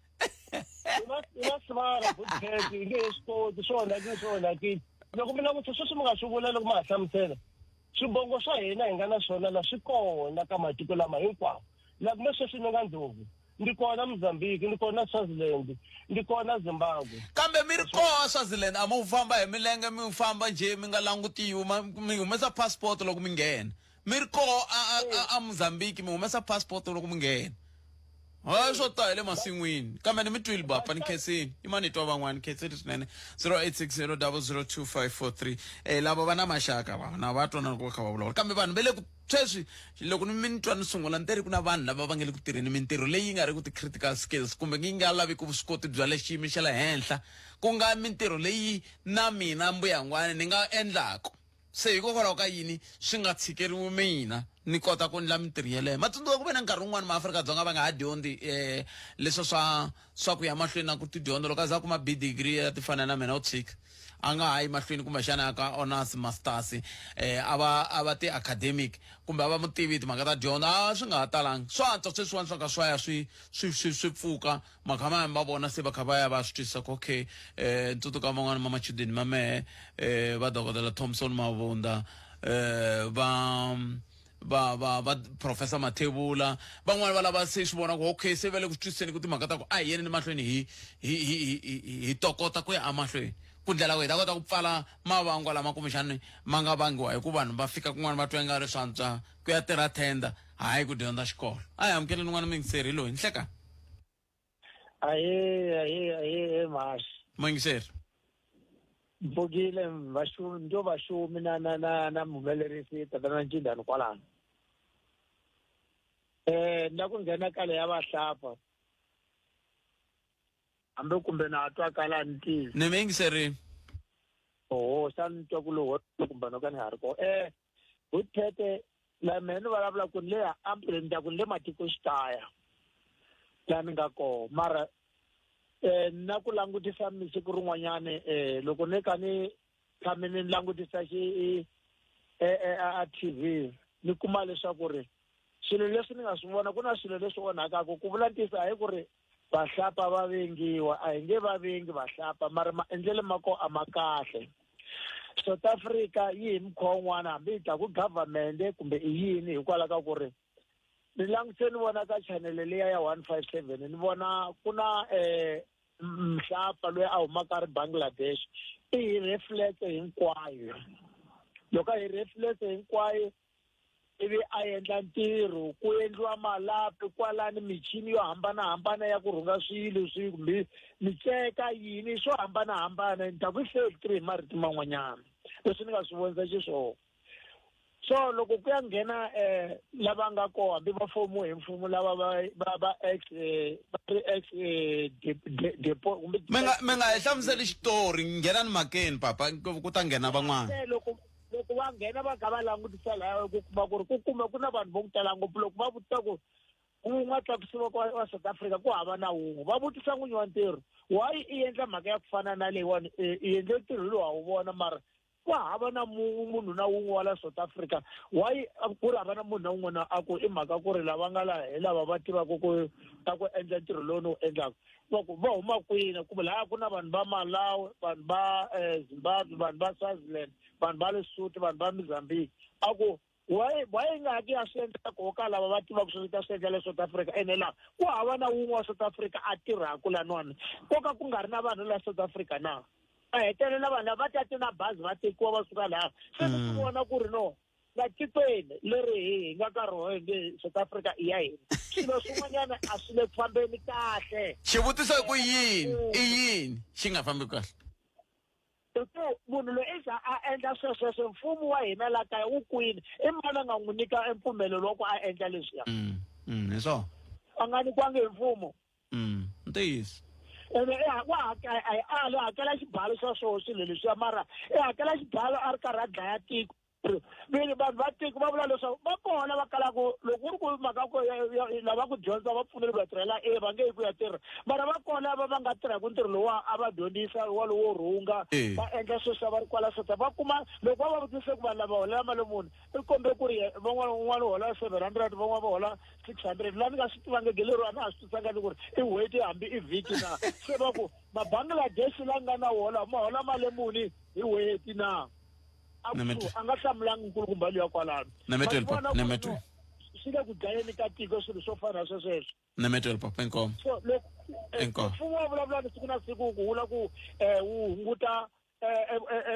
Speaker 4: Va smart Bootcat hi nge he swi koti swona ki loko mina ku sweswo mi nga swi vula loko ma ha hlamusela swibongo swa hina hi nga na swona la swi kona ka matiko lama hinkwawo la kume sweswi ni nga ndlopfu ndi kona Mozambique, ndi kona Swaziland, ndi kona Zimbabwe.
Speaker 1: Kambe mi ri koho Swaziland a mu famba hi milenge mi famba nje mi nga langutiwi mi humesa passport loko mi nghena. Mi ri koho a Mozambique mi humesa passport loko mi nghena. Hayi swo ta le masin'wini kambe ni mi twile bapa ni khensini i mani twa van'wani khensini swinene 0860002543 lava va na maxaka na va twana loko va kha va vulavula kambe vanhu va le ku sweswi loko mi twa ni sungula ni teri ku na vanhu lava va nga le ku tirheni mintirho leyi nga ri ku ti-critical skills kumbe ngi nga laviki vuswikoti bya le xiyimo xa le henhla ku nga mintirho leyi na mina mbuyangwani ni nga endlako se hikokwalaho ka yini swi nga tshikeriwi mina ni kota ku ndla mintirho yeleyo matsundzuka ku ve na nkarhi wun'wani maAfrika-Dzonga va nga ha dyondzi leswo swa ku ya mahlweni na ku tidyondzo loko a za kuma B degree ya ti fana na mina u tshika a nga ha yi mahlweni kumbe xana ya ka honors masters a va ti-academic kumbe a va mutivi timhaka ta dyondzo swi nga ha talanga swa antswa sweswiwani swa ka swa ya swi pfuka makhama va vona se va kha va ya va swi twisisa ku okay ntsutuka man'wani ma machudeni ma mehe va dokodela Thompson Mavunda va Professor Mathebula van'wani va lava se swi vona ku okay se va le ku twisiseni ku timhaka ta ku a hi yeni mahlweni hi tokota ku ya amahlweni ku ndlela ku hi ta kota ku pfala mavangwa lama kumbexani ma nga vangiwa hi ku vanhu va fika kun'wana va twa nga ri swantswa ku ya tirha tender hayi ku dyondza xikolo a hi amukeleni n'wana mingiseri loyi nhleka
Speaker 9: aye Mash
Speaker 1: mingiseri
Speaker 9: Mpfukile vaxumi nto vaxumi na muhumelerisi tatana Ncindani kwalano na ku nghena kale ya vahlapha hambe kumbe na twa kala ntivi
Speaker 1: ni mingiseri
Speaker 9: sa ni twa ku lowo kumbe no ka ni ha ri ko vuthete la meni vulavula ku le ampule nda ku le matikoxikaya la ni nga koho mara na ku langutisa masiku rin'wanyane loko ni ka ni tshame ni langutisa a TV ni kuma leswaku ri swilo leswi ni nga swi vona ku na swilo leswi onhakaka ku vula ntisa hi ku ri vahlapha va vengiwa a hi nge va vengi vahlapha mara maendlelo ma ko a ma kahle South Africa yi hi mukhuva wun'wana hambi hi ta ku government kumbe i yini hikwalaho ka ku ri ni langutise ni vona ka channel leya ya 157 ni vona ku na mhlapha loyi a humaka ri Bangladesh i hi reflect hinkwayo loko hi reflect hinkwayo ivi a endla ntirho ku endliwa malapi kwalani michini yo hambanahambana ya ku rhunga swilo swi kumbe miceka yini swo hambanahambana ni ta ku factory hi marito man'wanyana leswi ni nga swi vonisa xiswona so loko ku ya nghena lava nga koho hambi va fomo hi mfumo lava va ex depo kumbe
Speaker 1: mi nga hi hlamuseli xitori nghena ni makeni papa ku ta nghena van'wana
Speaker 9: loko va nghena va kha va langutisa laha ku kuma ku ri ku kumbe ku na vanhu vo ku tala ngopfu loko va vutisa ku wun'we tlakusiwa wa South Africa ku hava na wun'we va vutisa n'winyi wa ntirho why i endla mhaka ya ku fana na leyiwani i endle ntirho lowu ha wu vona mara ku hava na munhu na wun'we wa la South Africa why ku ri hava na munhu na wun'we a ku i mhaka ku ri lava nga la hi lava va tivaka ku endla ntirho lowu ni wu endlaka va huma kwini kumbe laha ku na vanhu va Malawi vanhu va Zimbabwe vanhu va Swaziland vanhu va Lesotho vanhu va Mozambique a ku why nga haki ya swi endla koho ka lava va tivaka swi ta swi endla le South Africa ene laha ku hava na wun'we wa South Africa a tirhaka laniwani koka ku nga ri na vanhu la South Africa na a hetelela vanhu lava va tate na bazi va tekiwa va suka laha se ni vona ku ri no nga tikweni leri hi nga karhi ho nge South Africa i ya hina swilo swin'wanyana a swi le ku fambeni kahle
Speaker 1: xivutiso ku yini i yini xi nga fambi kahle
Speaker 9: munhu loyi a endla sweswo mfumo wa hina la kaya wu kwini i mani a nga n'wi nyika mpfumelelo wa ku a endla leswiya
Speaker 1: hi swona
Speaker 9: a nga nyikiwangi hi mfumo
Speaker 1: ntiyiso
Speaker 9: ene a hakela xibalo xa swoho swilo leswiya mara i hakela xibalo a ri karhi a dlaya tiko vini vanhu va tiko va vula leswaku va kona va kalaka loko ku ri ku mhaka ku lava ku dyondza va pfuneli va tirhela va nge yi ku ya tirha mara va kona va nga tirhaku ntirho lowu a va dyondzisa wa lowo rhunga va endla sweswo va ri kwala sota va kuma loko va va vutise ku vanhu lava holela mali muni i kombe ku ri un'wana u hola 700 van'wana va hola 600 laha ni nga swi tivangeke lero a na ha swi twisanga ni ku ri i n'hweti hambi i vhiki na se va ku mabangladesh la nga na hola ma hola mali muni hi n'hweti na a nga hlamulanga nkulukumba liya kwalano swi le ku dlayeni ka tiko swilo swo fana na swesweswo
Speaker 1: Nemetwele papa inkomo.
Speaker 9: so loko
Speaker 1: Inkomo.
Speaker 9: mfumo wa vulavula siku na siku ku vula ku wu hunguta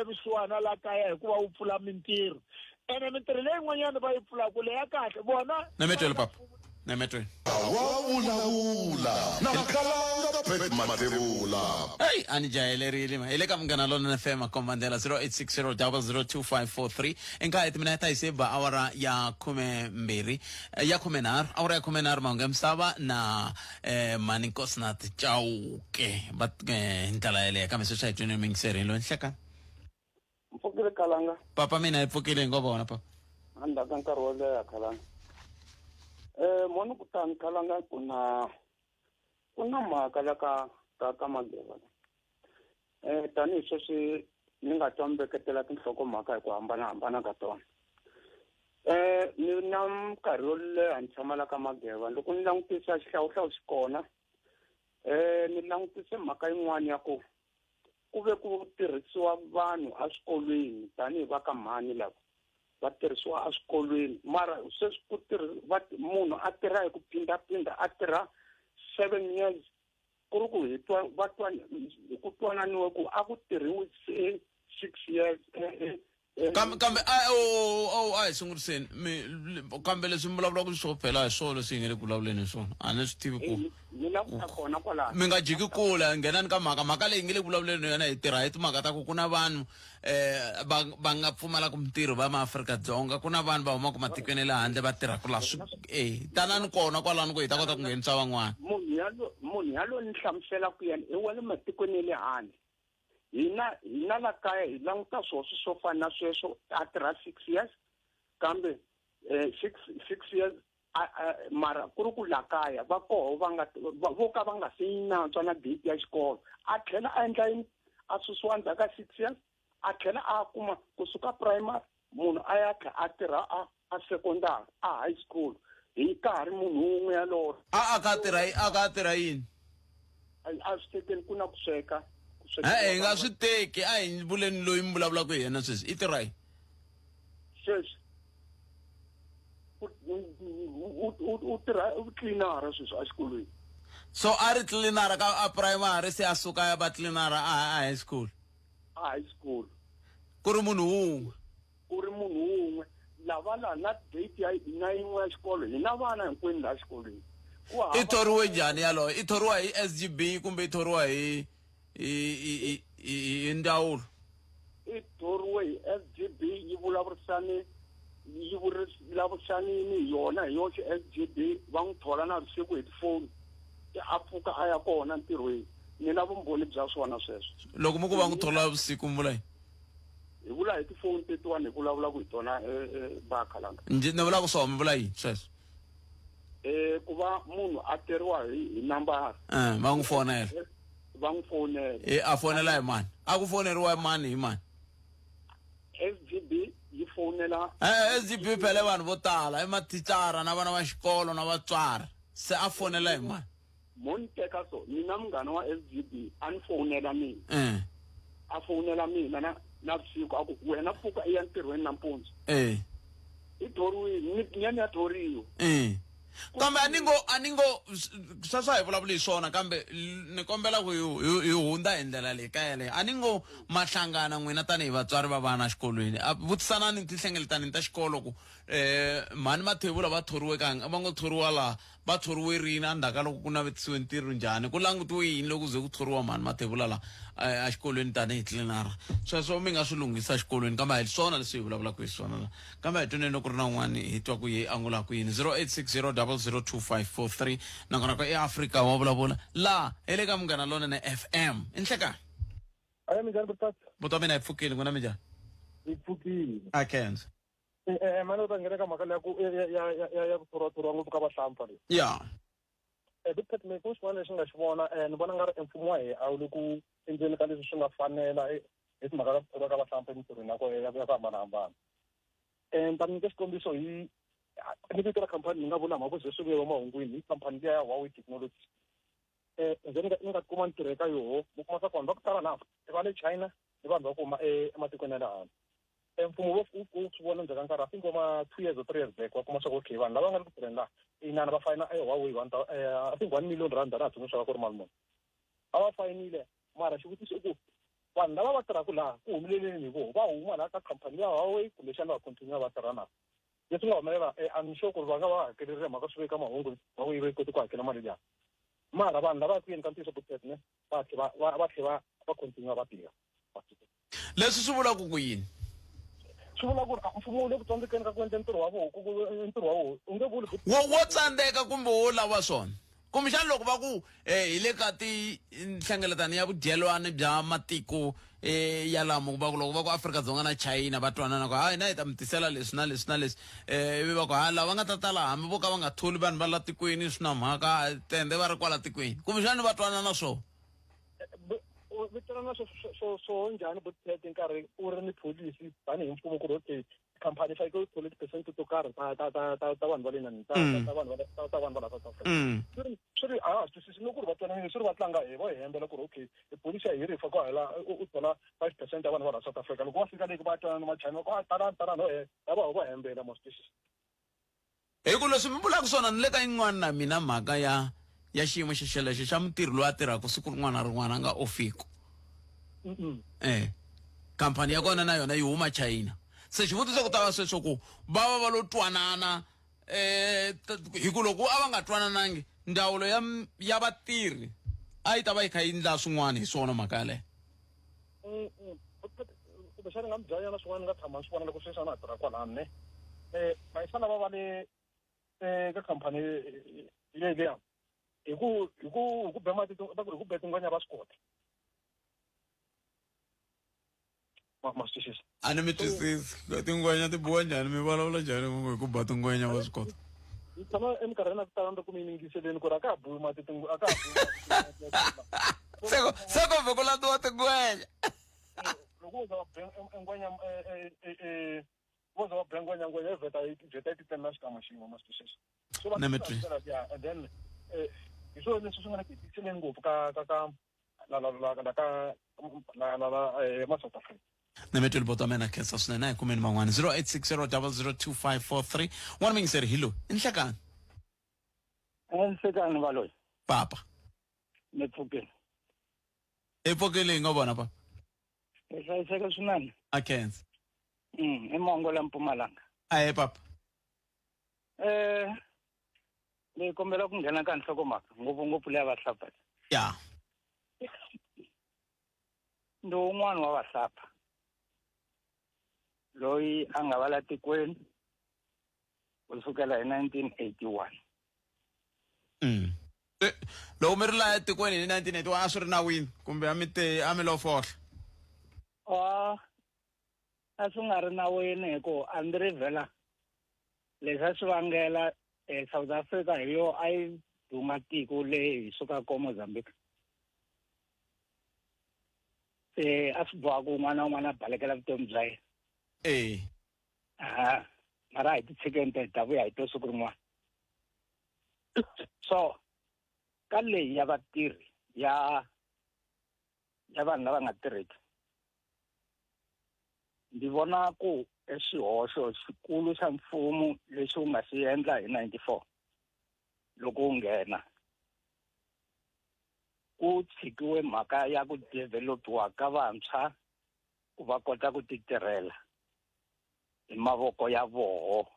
Speaker 9: vusiwana la kaya hikuva wu pfula mintirho ene mintirho leyin'wanyana va yi pfulaka leya kahle vona
Speaker 1: Nemetwele papa. Nemetwele.
Speaker 2: wa vulavula na kalanga Pet Matebula.
Speaker 1: Hey, anijayelerile ma. Ile ka Munghana Lonene FM Makombandela 0860002543. Enka eti mina ta iseba awara ya 12 ya 13 awara ya 13 mahungu msaba na Manikos na Chauke but ntala ile kama sosha itune mingiseri lo nhleka.
Speaker 6: mpfukile kalanga
Speaker 1: Papa mina ipfukile ngoba wona papa.
Speaker 6: anda ka nkarhi wo leha kalanga moni kutani kalanga kuna mhaka la ka Mageva tanihi sweswi ni nga twa mbeketela tinhlokomhaka hi ku hambanahambana ka tona ni na nkarhi wo leha ni tshama la ka Mageva loko ni langutisa xihlawuhlawu xi kona ni langutise mhaka yin'wana ya ku ve ku tirhisiwa vanhu eswikolweni tanihi va ka mhani lava va tirhisiwa eswikolweni mara sweswi ku munhu a tirha hi ku phindaphinda a tirha 7 years ku ri ku ku twananiwe ku a ku tirhiwi 6 years
Speaker 1: kambe ai sunguriseni kambe leswi mi vulavula ku swo phela hi swona leswi hi nge le ku vulavuleni hi swona a ni swi tivi ku
Speaker 6: ni la ku kona kwala
Speaker 1: mi nga jiki kula nghenani ka mhaka leyi nge le ku vulavuleni yona hi tirha hi timhaka ta ku na vanhu va nga pfumalaka mintirho va maAfrika-Dzonga ku na vanhu va humaka matikweni le handle va tirhaka la tanani kona kwalano ku hi ta kota ku nghenisa van'wana
Speaker 6: munhu yalo ni hlamusela ku yena i wa le matikweni le handle hina la kaya hi languta swoswo swo fana na sweswo a tirha 6 years kambe 6 years mara ku ri ku la kaya va koho vo ka va nga se nantswa na date ya xikolo a tlhela a endla yini a susiwa ndzhaku ka 6 years a tlhela a kuma kusuka primary munhu a ya tlhela a tirha a secondary a high school hi nkarhi munhu wun'we yalowo
Speaker 1: a ka tirha yini
Speaker 6: a swi tekeni ku na ku sweka
Speaker 1: hi nga swi teki a hi vuleni loyi mi vulavulaka hi yena sweswi i tirha
Speaker 6: sweswi u tirha tlinara sweswi exikolweni
Speaker 1: so a ri tlinara ka a primary se a suka ya va tlinara a high school ku ri munhu wun'we lava
Speaker 6: na date na yin'we ya xikolo hi na vana hinkwenu laha xikolweni
Speaker 1: i thoriwe njhani yaloyo i thoriwa hi SGB kumbe i thoriwa hi ndzawulo
Speaker 6: i thoriwe hi SGB yi vulavurisani yona hi yoxe SGB va n'wi thola na vusiku hi tifoni a pfuka a ya kona ntirhweni ni na vumbhoni bya swona sweswo
Speaker 1: loko mi ku va n'wi thola vusiku mi vula yini
Speaker 6: hi vula hi tifoni tetiwani hi vulavulaka hi tona bakhalanga
Speaker 1: ni vula ku so mi vula yini sweswo
Speaker 6: ku va munhu a teriwa hi nambara
Speaker 1: va n'wi fonela
Speaker 6: va n'wi fonela
Speaker 1: a fonela hi mani a ku foneriwa mani hi mani
Speaker 6: SGB yi fonela
Speaker 1: SGB phele vanhu vo tala i mathicara na vana va xikolo na vatswari se a fonela hi mani
Speaker 6: moni teka so ni na munghana wa SGB a ni fonela mina a fonela mina na vusiku a ku wena pfuka i ya ntirhweni nampundzu i thoriwile ni ya thoriwa
Speaker 1: kambe a ni ngo sweswo hi vulavula hi swona kambe ni kombela ku hi hundza hi ndlela leyi ka yeleyo a ni ngo mahlangana n'wina tanihi vatswari va vana xikolweni vutisanani tinhlengeletani ta xikolo ku mhani Mathebula va thoriwe va ngo thoriwa laha va thoriwe rini endzhaku ka loko ku navetisiwe ntirho njhani ku langutiwe yini loko ze ku thoriwa mhani Mathebula laha a xikolweni tanihi tlinara sweswo mi nga swi lunghisa xikolweni kambe hi swona leswi hi vulavulaka hi swona la kambe hi twaneni ku ri na un'wana hi twa ku ye angulaka yini 0860002543 nakona ka eAfrika wa vulavula laha hi le ka Munghana Lonene FM i nhlekani
Speaker 9: aya minjhani butata
Speaker 1: vutomi mina hi pfukile n'wina minjhani
Speaker 9: hi pfukile
Speaker 1: a kenza
Speaker 9: mani u ta nghena ka mhaka ya ku thoriwa ngopfu ka vahlampfa leyi
Speaker 1: ya
Speaker 9: Dr. Meku xin'wana lexi nga xi vona ni vona nga ri mfumo wa hina a wu le ku endleni ka leswi swi nga fanela hi timhaka ta ku thoriwa ka vahlampfa emitirhweni ya ku hambanahambana ni ta nyika xikombiso hi ni vito ra khampani ni nga vula mhaka ze swi vewa mahungwini hi khampani liya ya Huawei Technology ni nga kuma ntirho eka yoho mi kuma swa ku vanhu va ku tala na va le China ni vanhu va ku huma ematikweni ya le handle mfumo wo swi vona ndzhaku ka nkarhi I think ma 2 years or 3 years back wa kuma swa ku okay vanhu lava nga ri ku tirheni laha inana va fayina Huawei I think 1 million rand ra tsundzuxa ku ri mali muni a va fayinile mara xivutiso I ku vanhu lava va tirhaka laha ku humeleleni hi vo va huma laha ka khampani ya Huawei kumbexana va continue va tirha na leswi nga humelela I'm sure ku ri va nga va hakerile mhaka swi veka mahungu Huawei va koti ku hakela mali liya mara vanhu lava ku yeni ka ntiyiso ne va tlhela va continue va tirha
Speaker 1: leswi swi vula ku yini
Speaker 9: swi vula ku ri mfumo wu le ku tsandzekeni ka ku endla ntirho wa vona u nge vuli
Speaker 1: wo tsandzeka kumbe wo lava swona kumbexana loko va ku hi le ka tinhlengeletano ya vudyelwani bya matiko ya lamo va ku loko va ku Afrika-Dzonga na China va twanana ku hayi na hi ta mi tisela leswi na leswi na leswi ivi va ku hayi lava nga ta tala hambi vo ka va nga tholi vanhu va la tikweni swi na mhaka tende va ri kwala tikweni kumbexana va twanana swona
Speaker 9: vitanana swo njhani Botphet nkarhi u ri ni pholisi tanihi mfumo ku ri okay khampani yi fanekele yi thole tiphesente to karhi ta vanhu va le nani ta vanhu va la South Africa swi ri twisisi loko ku ri va twananile swi ri va tlanga vo hi hembela ku ri okay pholisi ya hi rifa ku hela u thola 5% ya vanhu va la South Africa loko va fika le va twanana machina ku tala no va hembela mos twisisi
Speaker 1: hi ku leswi mi vulaka swona ni le ka yin'wana na mina mhaka ya xiyimo xexelexo xa mutirhi loyi a tirhaka siku rin'wana na rin'wana a nga ofiko khampani ya kona na yona yi huma China se xivutiso ku ta va sweswo ku va lo twanana hi ku loko a va nga twananangi ndzawulo ya vatirhi a yi ta va yi kha yi ndla swin'wana hi swona mhaka yaleyo
Speaker 9: kumbexani nga mi byela na swin'wana ni nga tshama ni swi vona loko sweswi a na ha tirha kwalani ne vayisana va le ka khampani leya hi ku be mati va ku ri ku be tingwenya va swi kota masitwisisa
Speaker 1: a ni mi twisisi tingwenya ti biwa njhani mi vulavula njhani hi ku ba tingwenya va swi kota
Speaker 9: yi tshama eminkarhini ya ku tala ku mi yingiseleni ku ri a ka ha biwi mati a ka ha
Speaker 1: se ko ve ku latiwa tingwenya
Speaker 9: loko wo za va be ngwenya wo za va be ngwenya yi vheta yi ti na xikan'we xin'we masitwisisa and then hi swona leswi swi nga na tiseleni ngopfu ka ma-South Africa
Speaker 1: ni mi tweli bota mena khensa swinene hi kumeni man'wana 0860002543 n'wana mi yingiseri hi loyi i nhlekani
Speaker 11: nhlekani va loyi
Speaker 1: papa
Speaker 11: ni pfukeni
Speaker 1: i pfukile hi nga vona papa
Speaker 11: hi hlayiseka swinene
Speaker 1: a khensa
Speaker 11: i Mongola Mpumalanga
Speaker 1: aye papa
Speaker 11: ni kombela ku nghena ka nhlokomhaka ngopfungopfu leya vahlapha
Speaker 1: ya
Speaker 11: ndi wun'wana wa vahlapha loyi a nga va la tikweni kusukela hi 1981
Speaker 1: loko mi ri laha etikweni hi 1981 a swi ri nawini kumbe a mi lo fohla
Speaker 11: a swi nga ri nawini hi ku a ndzi ri vhela leswi a swi vangela South Africa hi yo a yi duma tiko leyi hi sukaka Mozambique se a swi boha ku un'wana na un'wana a balekela vutomi bya yena mara hi titshikeni hi ta vuya hi to siku rin'wana so ka leyi ya vatirhi ya vanhu lava nga tirheki ndzi vona ku xihoxo xikulu xa mfumo lexi wu nga xi endla hi 94 loko wu nghena ku tshikiwe mhaka ya ku developiwa ka vantshwa ku va kota ku ti tirhela hi mavoko ya voho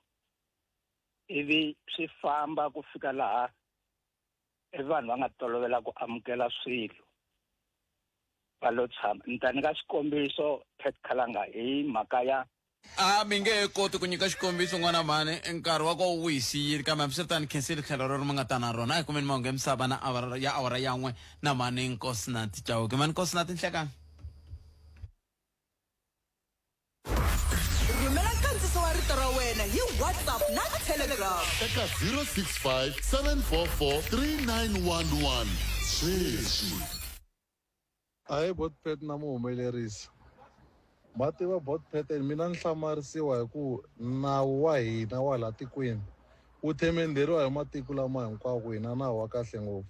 Speaker 11: ivi swi famba ku fika laha vanhu va nga tolovela ku amukela swilo va lo tshama ni ta nyika xikombiso Pet Khalanga hi mhaka ya
Speaker 1: mi nge koti ku nyika xikombiso n'wana mani nkarhi wa ko wu hi siyile kambe hambiswiritano khensile tlhelo ro mi nga ta na rona hi kumeni mahungu ya misava na awara yan'we na mani Nkosinathi Chauke mani Nkosinathi nhlekani
Speaker 3: rhumela nkandziso wa rito ra wena hi WhatsApp na Telegram
Speaker 2: eka 065 744 3911 sweswi
Speaker 12: hayi Botphet na muhumelerisi ma tiva Botphet mina ni hlamarisiwa hi ku nawu wa hina wa la tikweni wu themenderiwa hi matiko lama hinkwawo hina nawu wa kahle ngopfu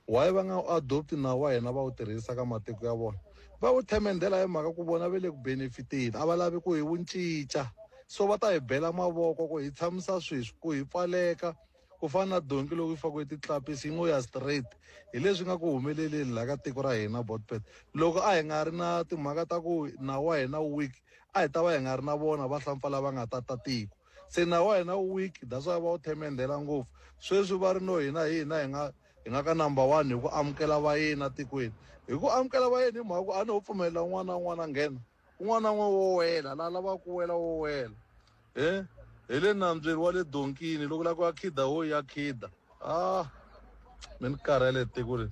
Speaker 12: why va nga adopt nawu wa hina va wu tirhisa ka matiko ya vona va wu themendela hi mhaka ku vona ve le ku benefiteni a va lavi ku hi wu cinca so va ta hi bela mavoko ku hi tshamisa sweswi ku hi pfaleka ku fana na donki loko yi fakiwe titlapisi yi ngo ya straight hi leswi nga ku humeleleni laha ka tiko ra hina Botpet loko a hi nga ri na timhaka ta ku nawu wa hina weak a hi ta va hi nga ri na vona vahlampfa lava nga ta tiko se nawu wa hina weak that's why va wu themendela ngopfu sweswi va ri no hina hi nga ka number 1 hi ku amukela vayeni tikweni hi ku amukela vayeni hi mhaka ku a ni ho pfumelela un'wana na un'wana nghena un'wana na un'wana wo wela la lava ku wela wo wela hi le nambyeni wa le donkini loko lava ku ya khida wo ya khida mi ni karhele tiko leri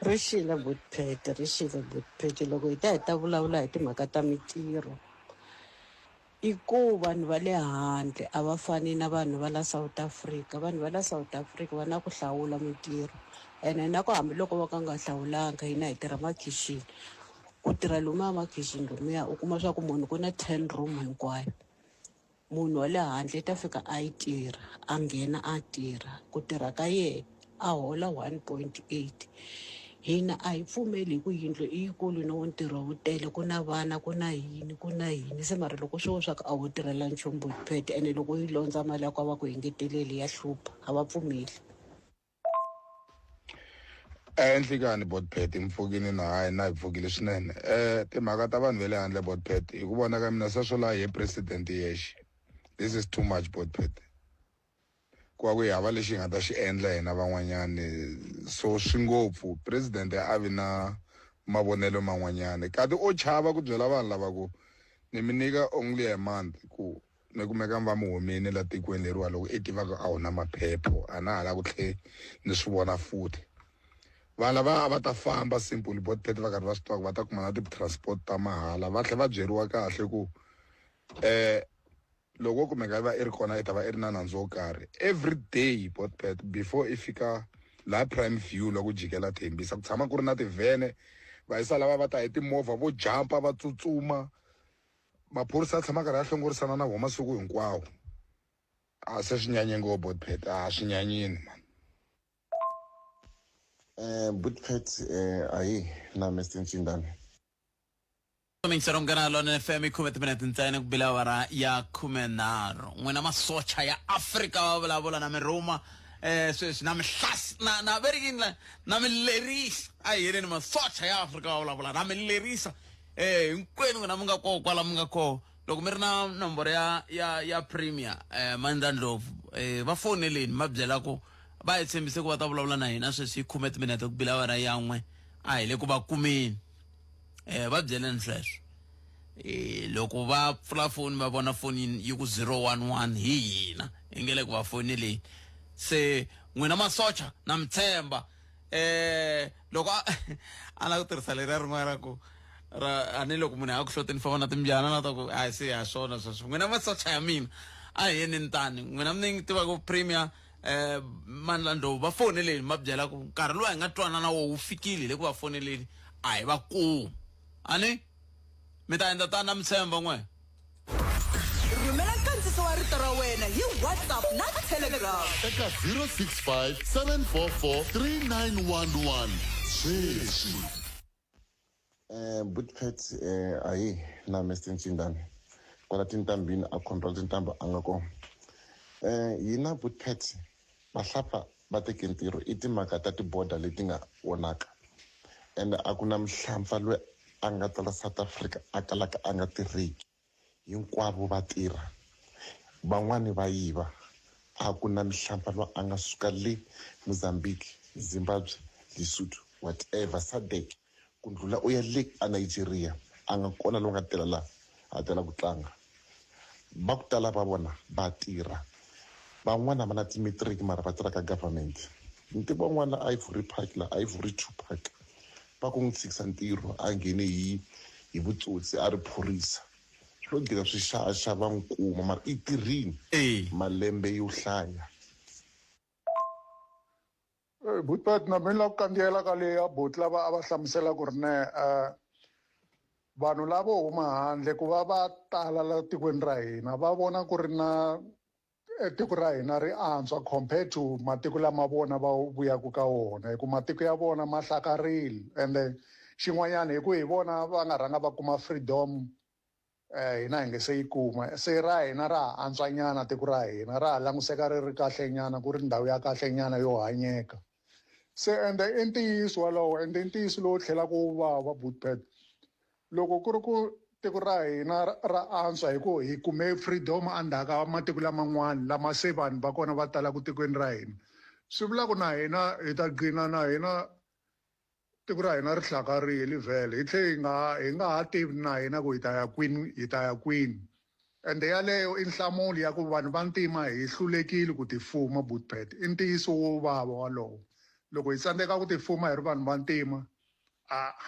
Speaker 13: ri xile Botpet loko hi ta vulavula hi timhaka ta mintirho i ku vanhu va le handle a va fani na vanhu va la South Africa vanhu va la South Africa va na ku hlawula mintirho ene na ku hambiloko va ka nga hlawulanga hina hi tirha makhixini ku tirha lomuya makhixini lomuya u kuma swa ku munhu ku na 10 room hinkwayo munhu wa le handle ta fika a yi tirha a nghena a tirha ku tirha ka yena a hola 1.8 hina a hi pfumeli hi ku yindlu i yikulu no ntirho wu tele ku na vana ku na yini se mara loko swo swa ku a wu tirhela nchumu Botpet ene loko yi londza mali ya ku va ku engeteleli ya hlupha a va pfumeli
Speaker 14: Nhlikani Botpet mpfukini na hayi na hi pfukile swinene timhaka ta vanhu va le handle Botpet hi ku vona ka mina se swo la hi president yexe this is too much Botpet ku va ku hi hava lexi hi nga ta xi endla hina van'wanyani so swi ngopfu president a vi na mavonelo man'wanyani kati o chava ku byela vanhu lava ku ni mi nyika only a month ku mi kumeka mi va mi humini la tikweni leriwa loko i tivaka a wu na maphepho a na hala ku tlhe ni swi vona futhi vanhu lava a va ta famba simple Botpet va karhi va swi tiva ku va ta kuma na ti-transport ta mahala va tlhela va byeriwa kahle ku loko kumeka va i ri kona i ta va i ri na nandzu wo karhi every day Botpet before i fika laha Prime View loko jikela Thembisa ku tshama ku ri na tivhene vayisa lava va ta hi timovha vo jampa va tsutsuma maphorisa a tshama karhi a hlongorisana na vona masiku hinkwawo a se swi nyanye ngopfu Botpet a swi nyanyini man
Speaker 2: Botpet ayi na Mr. Nchindani
Speaker 1: Cominciano un canale on FM come te prende ntsena ku bilavara ya 13 n'wina masocha ya Africa va vulavula na mi Roma sweswi na mihlasi na verikini na milerisa a hi heleni masocha ya Africa va vulavula na milerisa hinkwenu n'wina mi nga koho kwala mi nga koho loko mi ri na nomboro ya Premier Mandandlovu va foneleni ma byela ku va hi tshembise ku va ta vulavula na hina sweswi 10 minute ku bilavara yan'we a hi le ku va kumeni va byeleni sweswo loko va pfula foni va vona foni yi ku 011 hi hina hi nge le ku va foneleni se n'wina masocha na mi tshemba loko a la ku tirhisa leri rin'wana ra ku a ni loko munhu a ku hloteni famba na timbyana na ta ku a se ya swona sweswo n'wina masocha ya mina a hi yeni tani n'wina mi ni tiva ku Premier Mandandlovu va foneleni ma byela ku nkarhi lowu hi nga twana na wo wu fikile le ku va foneleni a hi va kumi ani mi ta endla tani na mi tshemba n'we
Speaker 3: rhumela nkandziso wa rito ra wena hi WhatsApp na Telegram
Speaker 2: eka 065 744 3911 sweswi Botpet ayi na Mr. Nchindani kwala tintambini a control tintambu a nga kona hina Botpet vahlapfa va teke ntirho i timhaka ta tiborder leti nga onaka and a ku na mihlampfa loyi a nga tala South Africa a kalaka a nga tirheki hinkwavo va tirha van'wani va yiva a ku na mihlampfa loyi a nga suka le Mozambique Zimbabwe Lesotho whatever SADC ku ndlula u ya le a Nigeria a nga kona loyi nga tela laha a tela ku tlanga va ku tala va vona va tirha van'wana va na ti-matric mara va tirha ka government ntivo van'wana a Ivory Park la Ivory 2 Park va ku n'wi tshikisa ntirho a nghene hi vutsotsi a ri phorisa swo gina swishaxa va n'wi kuma mara i tirhini malembe yo hlaya
Speaker 9: Botpet na mina la ku kandziyela ka leya boti lava a va hlamusela ku ri ne vanhu lavo huma handle ku va va tala la tikweni ra hina va vona ku ri na
Speaker 15: tiko ra hina ri antswa compared to matiko lama vona va vuyaku ka wona hi ku matiko ya vona ma hlakarile ende xin'wanyana hi ku hi vona va nga rhanga va kuma freedom hina hi nge se yi kuma se ra hina ra ha antswanyana tiko ra hina ra ha languseka ri ri kahlenyana ku ri ndhawu ya kahlenyana yo hanyeka se ende i ntiyiso walowo ende i ntiyiso lowu tlhelaka wu vava Bootpet loko ku ri ku tiko ra hina ra antswa hi ku hi kume freedom andhaka matiko laman'wana lama se vanhu va kona va talaku tikweni ra hina swi vula ku na hina hi ta gcina na hina tiko ra hina ri hlakarile vhele hi tlhe hi nga ha tivi na hina ku hi ta ya kwini ende yaleyo i nhlamulo ya ku vanhu va ntima hi hlulekile ku tifuma Bootpet i ntiyiso wo vava walowo loko hi tsandzeka ku tifuma hi ri vanhu va ntima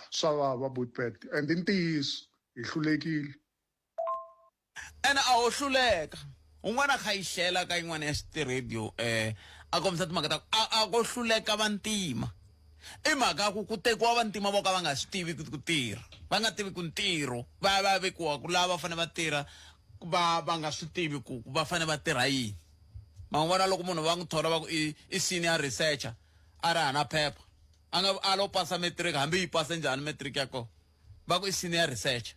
Speaker 15: swa vava Bootpet ende i ntiyiso hi hlulekile
Speaker 1: ene a wo hluleka un'wana kha yi hlela ka yin'wana ya xitiradio a kombisa timhaka ta a ko hluleka vantima i mhaka ku tekiwa vantima vo ka va nga swi tivi ku tirha va nga tivi ku ntirho va vekiwa ku lava va fanele va tirha va nga swi tivi ku va fanele va tirha yini man'wana loko munhu va n'wi thola va ku i senior researcher a ri hana phepha a lo pasa matric hambi yi pasa njhani matric ya kona va ku i senior researcher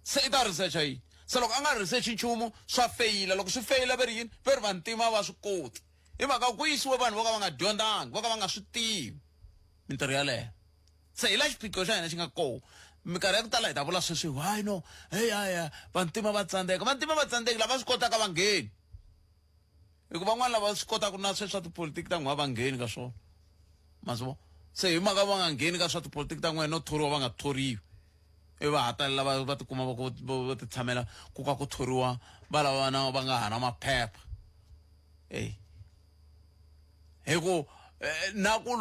Speaker 1: se i ta researcha yini se loko a nga research nchumu swa feyila loko swi feyila va ri yini va ri vantima va swi koti hi mhaka ku yisiwe vanhu vo ka va nga dyondzanga vo ka va nga swi tivi mintirho yaleyo se hi la xiphiqo xa hina xi nga koho minkarhi ya ku tala hi ta vula sweswi why no heya vantima va tsandzeka lava swi kotaka va ngheni hikuva van'wana lava swi kotaka na sweswi swa tipolitiki ta n'wina va ngheni ka swona ma swi vo se hi mhaka va nga ngheni ka swa tipolitiki ta n'wina no thoriwa va nga thoriwi i va hatalela va tikuma va ti tshamela ku ka ku thoriwa va lava va nga hana maphepha hi ku na ku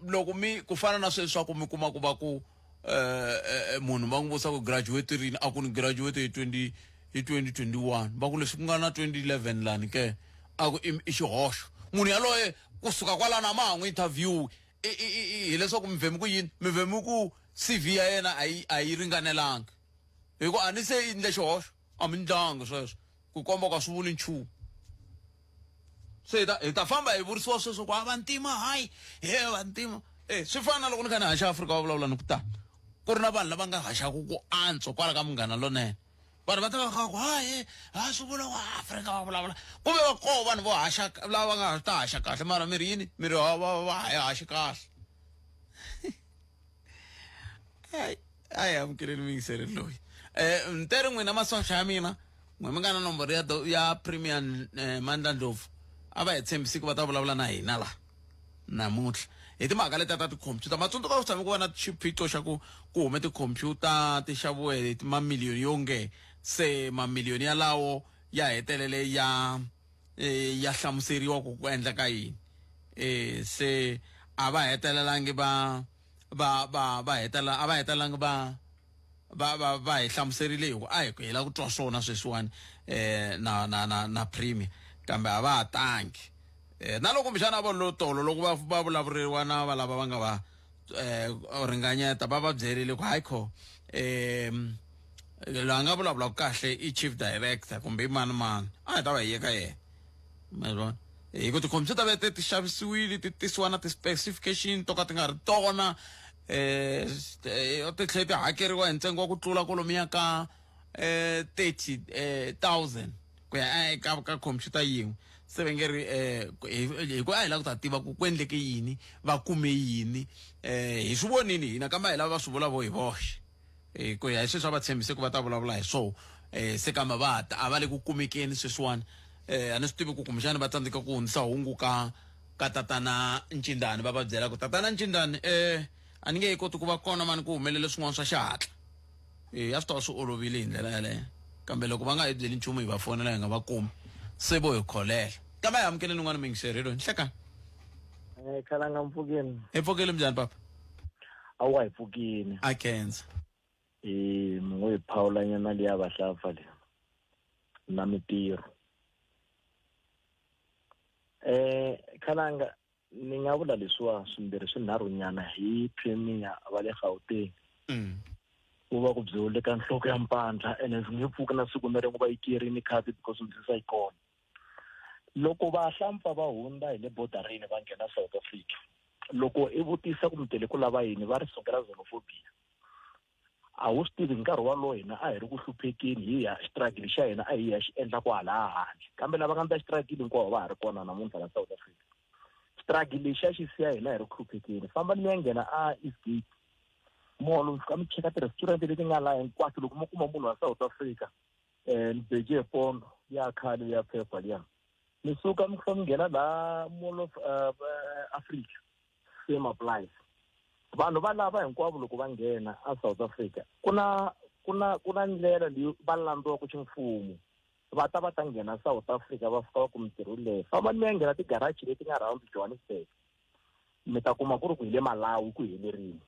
Speaker 1: loko mi ku fana na sweswi swa ku mi kuma ku va ku munhu va n'wi vutisa ku graduate rini a ku ni graduate hi 2021 va ku leswi ku nga na 2011 lani ke a ku i xihoxo munhu yaloye kusuka kwalano a ma ha n'wi interview hileswaku mi vhemi ku yini mi vhemi ku CV ya yena a yi ringanelanga hi ku a ni se i ndle xihoxo a mi ndlanga sweswo ku komba ka swi vuli nchumu se hi ta famba hi vurisiwa sweswo ku vantima hayi vantima swi fana na loko ni kha ni haxa Afrika va vulavula ni ku tani ku ri na vanhu lava nga haxaku ku antswa kwala ka Munghana Lonene vanhu va ta va kha ku swi vula ku Afrika va vulavula kumbe va koho vanhu vo haxa lava nga ta haxa kahle mara miri yini miri va haxi kahle amukeleni mi yingiseleli loyi ntere n'wina masocha ya mina n'we mi nga na nomboro ya Premier Mandla Ndlovu a va hi tshembisi ku va ta vulavula na hina laha namuntlha hi timhaka leti ta tikhompyuta matsundzuka ku tshame ku va na xiphiqo xa ku hume tikhompyuta ti xaviwe hi mamiliyoni yo nge se mamiliyoni yalawo ya hetelele ya hlamuseriwa ku endla ka yini se a va hetelelangi va hetelangi va hi hlamuserile hi ku a hi ku hela ku twa swona sweswiwani na Premier kambe a va ha tangi na loko mixana va lo tolo loko va vulavuriwa na va lava va nga va ringanyeta va va byerile ku hayikho la nga vulavula kahle i chief director kumbe i mani a hi ta va hi yeka yena ma vona hi ku tikhompyuta vete ti xavisiwile ti tisiwa na ti-specification to ka ti nga ri tona ti tlhela ti hakeriwa hi ntsengo wa ku tlula kolomiya ka 30,000 ku ya ka khompyuta yin'we se ve nge ri hi ku a hi lava ku ta tiva ku endleke yini va kume yini hi swi vonini hina kambe a hi lava va swi vulavo hi voxe ku ya hi sweswi a va tshembise ku va ta vulavula hi swona se kambe a va le ku kumekeni sweswiwani a ni swi tivi ku kumbexani va tsandzeka ku hundzisa hungu ka tatana Ncindani va byela ku tatana Ncindani a ni nge hi koti ku va kona mani ku humelele swin'wana swa xihatla a swi ta va swi olovile hi ndlela yaleyo kambe loko va nga hi byeli nchumu hi va fonela hi nga va kumi se vo hi kholela kambe hi amukeleni n'wana mi yingiserile nhlekani
Speaker 16: khalanga Mpfukeni
Speaker 1: hi pfukile njhani papa
Speaker 16: a wa hi pfukini
Speaker 1: a khensa
Speaker 16: mingo hi phawulanyana liya vahlampfa leyi na mitirho khalanga ni nga vula leswiwa swimbirhi swinharhunyana hi Premier va le Gauteng ku va ku byiwile ka nhloko ya mpandla ene ndzi nge pfuki na siku na rin'we va yi kerini khadi because ndzi sa yi kona loko va hlampfa va hundza hi le borderini va nghena South Africa loko i vutisa ku mtele ku lava yini va ri sungela xenophobia a wu swi tivi nkarhi walowo hina a hi ri ku hluphekeni hi ya struggle xa hina a hi ya xi endla kwala handle kambe lava nga ndla struggle hinkwavo va ha ri kona namuntlha la South Africa struggle lexi a xi siya hina hi ri ku hluphekeni famba ni ya nghena a Eastgate mall fika mi cheka ti-restaurant leti nga la hinkwato loko mo kuma munhu wa South Africa ni beje pondo ya khale ya phepha liya mi suka mi fika mi nghena la Mall of Africa same applies vanhu va lava hinkwavo loko va nghena a South Africa kuna ndlela leyi va landziwaka ximfumo va ta nghena South Africa va fika va ku mintirho leyi famba mi ya nghena ti-garage leti nga round Johannesburg mi ta kuma ku ri ku hi le Malawi ku helerile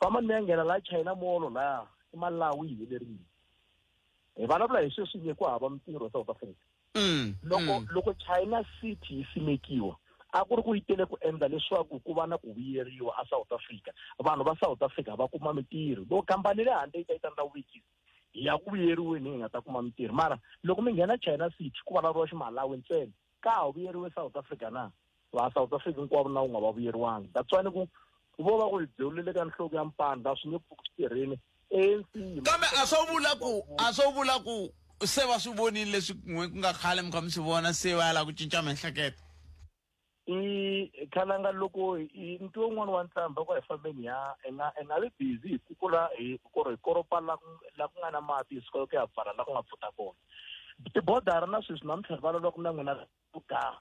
Speaker 16: famba mi ya nghena la China Mall la i Malawi hi helerile hi vulavula hi sweswi ku hava mintirho South Africa loko China City yi simekiwa a ku ri ku yitele ku endla leswaku ku va na ku vuyeriwa a South Africa vanhu va South Africa va kuma mintirho loko khampani le handle yi ta yi ta ndla wikisi hi ya ku vuyeriweni hi nga ta kuma mintirho mara loko mi nghena China City ku vulavuriwa ximalawi ntsena ka ha vuyeriwe South Africa na va South Africa hinkwavo na wu nga va vuyeriwangi that's why ni ku vo va ku hi byewulile ka nhloko ya mpandla swi nge pfuki swi tirheni ANC
Speaker 1: kambe a swo vula ku se va swi vonile leswi ku nga khale mi kha mi swi vona se va la ku cinca miehleketo
Speaker 16: i khalanga loko nti wun'wana wa ntlhamba ku hi fambeni ya i nga vi busy hi kukula ku ri koropa la ku nga na mati hi suka ku ya pfala la ku nga pfuta kona tibodara na sweswi na mitlhelo va lava ku na n'wina vuka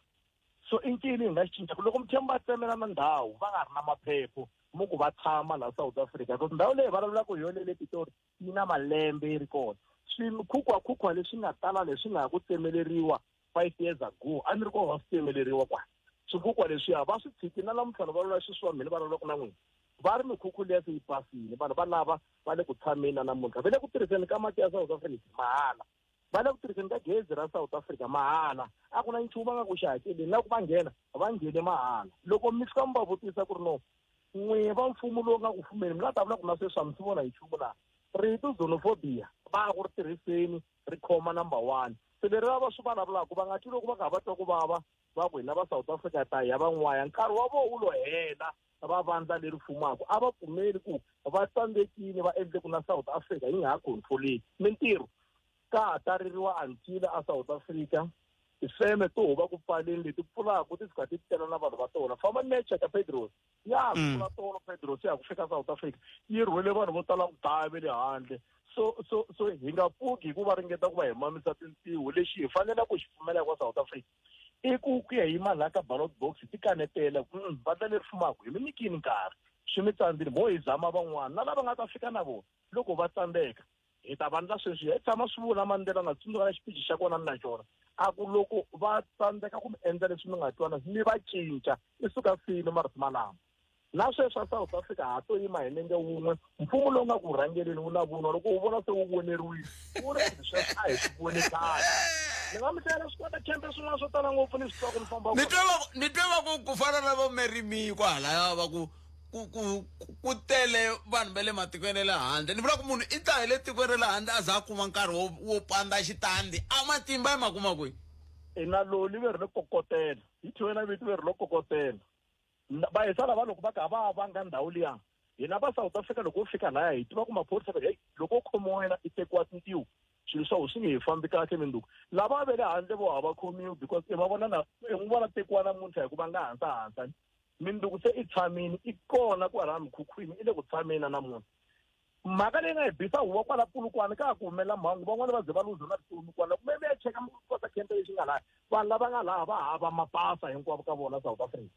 Speaker 16: so i ncini hi nga xi cinca loko mi tshemba tsemela na ndhawu va nga ri na maphepho mo ku va tshama la South Africa so ndhawu leyi va vulavulaka hi yona le Pitori yi na malembe yi ri kona swikhukhwa leswi nga tala leswi nga ha ku tsemeleriwa 5 years ago a ni ri kona va swi tsemeleriwa kwala swikhukhwa leswiya va swi tshiki na lamuntlha va vula xiswona mina va vulavulaka na n'wina va ri mikhukhu liya se yi pasile vanhu va lava va le ku tshameni na namuntlha va le ku tirhiseni ka mati ya South Africa mahala va le ku tirhiseni ka gezi ra South Africa mahala a ku na nchumu va nga ku xi hakeleni na ku va nghena va nghene mahala loko mi fika mi va vutisa ku ri no n'wini va mfumo lowu nga ku fumeni mi nga ta vula ku na sweswi a mi swi vona hi nchumu laha rito xenophobia va ku ri tirhiseni ri khoma number 1 se leri va swi vulavulaka va nga twi loko va kha va twa ku vava va ku hina va South Africa ta ya van'waya nkarhi wa vona wu lo hela va vandla leri fumaka a va pfumeli ku va tsandzekile va endle ku na South Africa yi nga ha controleki mintirho ka ha taririwa antile a South Africa tifeme to va ku pfaleni leti pfulaka ti fika ti tela na vanhu va tona famba ni cheka Pedros ya pfula tolo Pedros ya ku fika South Africa yi rhwele vanhu vo tala ku daya ve le handle so hi nga pfuki hi ku va ringeta ku va hi mamisa tintiho lexi hi fanele ku xi pfumela kwa South Africa i ku ya hi mali ka ballot box ti kanetela vandla leri fumaka hi mi nyikini nkarhi swi mi tsandzile mo hi zama van'wana na lava nga ta fika na vona loko va tsandzeka hi ta vandla sweswi hi tshama swi vula Mandela nga tsundzuka na xiphici xa kona na xona a ku loko va tsandzeka ku mi endla leswi mi nga twana mi va cinca i suka fini marito malama na sweswi a South Africa ha to yima hi nenge wun'we mfumo lowu nga ku rhangeleni wu na vunwa loko wu vona se wu voneriwile wu ri sweswi a hi swi voni kahle ni nga mi hlela swi kota kempe swin'wana swo tala ngopfu ni swi twa ku ni famba
Speaker 1: ni twe va ku fana na vo Merimi kwahalaya va ku tele vanhu va le matikweni le handle ni vula ku munhu i ta hi le tikweni ra le handle a za a kuma nkarhi wo pandza xitandi a matimba ya makuma kwihi
Speaker 16: na loli ve ri lo kokotela hi thwena viti ve ri lo kokotela va hi sala va loko va kha va vanga ndhawu liya hina va South Africa loko wo fika laya hi tiva ku maphorisa va hey loko u khomiwa wena i tekiwa tintiwo swilo swa swi nge hi fambi kahle minduku lava ve le handle vo hava khomiwi because i va vona n'wi vona tekiwa namuntlha hi ku va nga hansa minduku se i tshamini i kona kwala mikhukhwini i le ku tshameni na namuntlha mhaka leyi nga hi bisa huwa kwala Polokwane ka ha ku humelela mhangu van'wana va ze va luza na vutomi kwala kumbe mi ya cheka kota kempe lexi nga laha vanhu lava nga laha va hava mapasa hinkwavo ka vona South Africa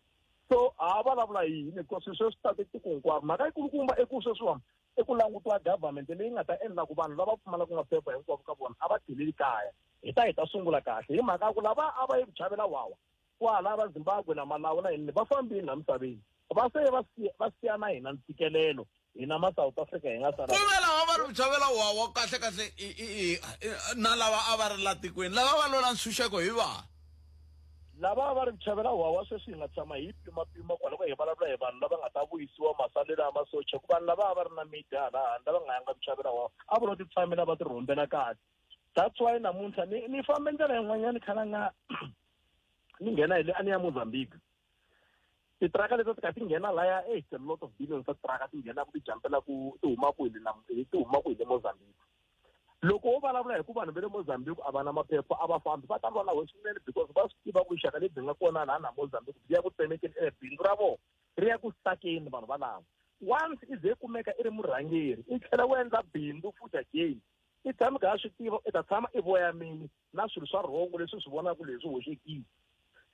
Speaker 16: so a vulavula yini because sweswi swi tate tiko hinkwaro mhaka yikulukumba i ku sweswiwa i ku langutiwa government leyi nga ta endla ku vanhu lava pfumalaka maphepha hinkwavo ka vona a va tirheli kaya hi ta sungula kahle hi mhaka ku lava a va yi chavela wawa kwala va Zimbabwe na Malawi na hina va fambile na misaveni va se va siya na hina ntsikelelo hina ma South Africa hi nga sala
Speaker 1: kumbe lava va ri chavela wawa kahle na lava a va ri la tikweni lava va lola ntshunxeko hi va
Speaker 16: lava va ri chavela wawa sweswi hi nga tshama hi pima kwala ku hi vulavula hi vanhu lava nga ta vuyisiwa masalelo ya masocha ku vanhu lava va ri na media laha lava nga yanga chavela wawa a vo ti tshamela va ti rhumbela kahle that's why namuntlha ni fambe ndlela yin'wanyana khala nga ni nghena hi le a ni ya Mozambique titraka leti ti kha ti nghena laya it's a lot of billions ta traka ti nghena ku ti jampela ku ti huma ku hi le Mozambique loko wo vulavula hi ku vanhu va le Mozambique a va na maphepha a va fambi va ta vona swinene because va swi tiva ku xaka lebyi nga kona na Mozambique byi ya ku tsemekeni bindzu ra vona ri ya ku sakeni vanhu valava once i ze kumeka i ri murhangeri i tlhela u endla bindzu futhi again i tshama ka swi tiva i ta tshama i voyamini na swilo swa rhongo leswi swi vonaka leswi hoxekile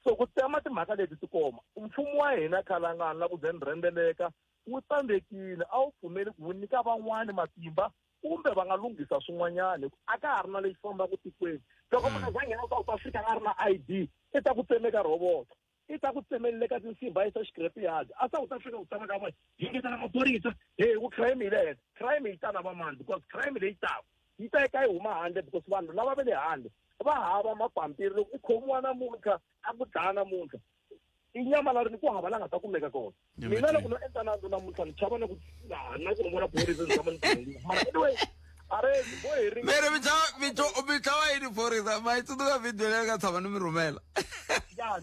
Speaker 16: so ku tsema timhaka leti ti koma mfumo wa hina khalangana na ku zenrendeleka wu tsandzekile a wu pfumeli ku nyika van'wani matimba kumbe va nga lunghisa swin'wanyana a ka ha ri na lexi fambaka tikweni loko munhu za nghena South Africa a nga ri na ID i ta ku tsemeka roboto i ta ku tsemelele ka tinsimba yisa scrapyard a South Africa u tshama ka va yingetela maphorisa ku crime ile crime yi ta na vamani because crime leyi taka yi ta eka yi huma handle because vanhu lava va le handle va hava mapampiri loko i khomiwa namuntlha a ku dlaya namuntlha inyamalarini ku hava la nga ta kumeka kona mina loko no endla nandzu namuntlha ni chava na ku na ku vona phorisa ni tshama ni tirhile mara anyway are boheri
Speaker 1: mere mitlawa yini phorisa ma itsundzuka video leyi nga tshama ni mi rhumela
Speaker 16: ya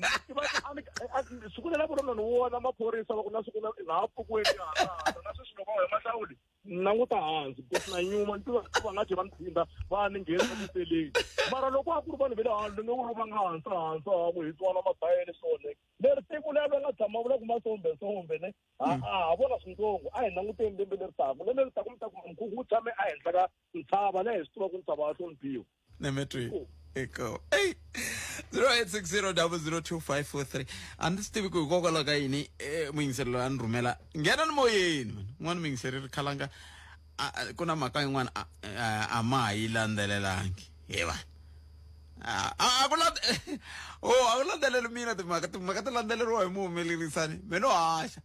Speaker 16: siku lela ku rona ni vona maphorisa va ku na siku laha pfukweni na sweswi loko va mahlawuli languta hansi because na nyuma ni va nga va ni thinda va ni nghenisa miseleni mara loko a ku ri vanhu va le handle ni vona va nga hansi ku hi tswana mabayele swone leri tiko leri va nga tshama vula ku masombe ne a vona swintsongo a hi languteni lembe leri taka mi ta kuma mukhuku wu tshame a henhla ka ntshava le hi swi tiva ku ntshava wa hloniphiwa
Speaker 1: nemetwi eko 0860002543 a ndzi swi tivi ku hikokwalaho ka yini muyingiseri loyi a ni rhumela nghena ni moyeni man n'wana muyingiseri ri khalanga ku na mhaka yin'wana a ma ha yi landzelelangi he vanhu a ku landzeleli mina timhaka ti landzeleriwa hi muhumelerisani me no haxa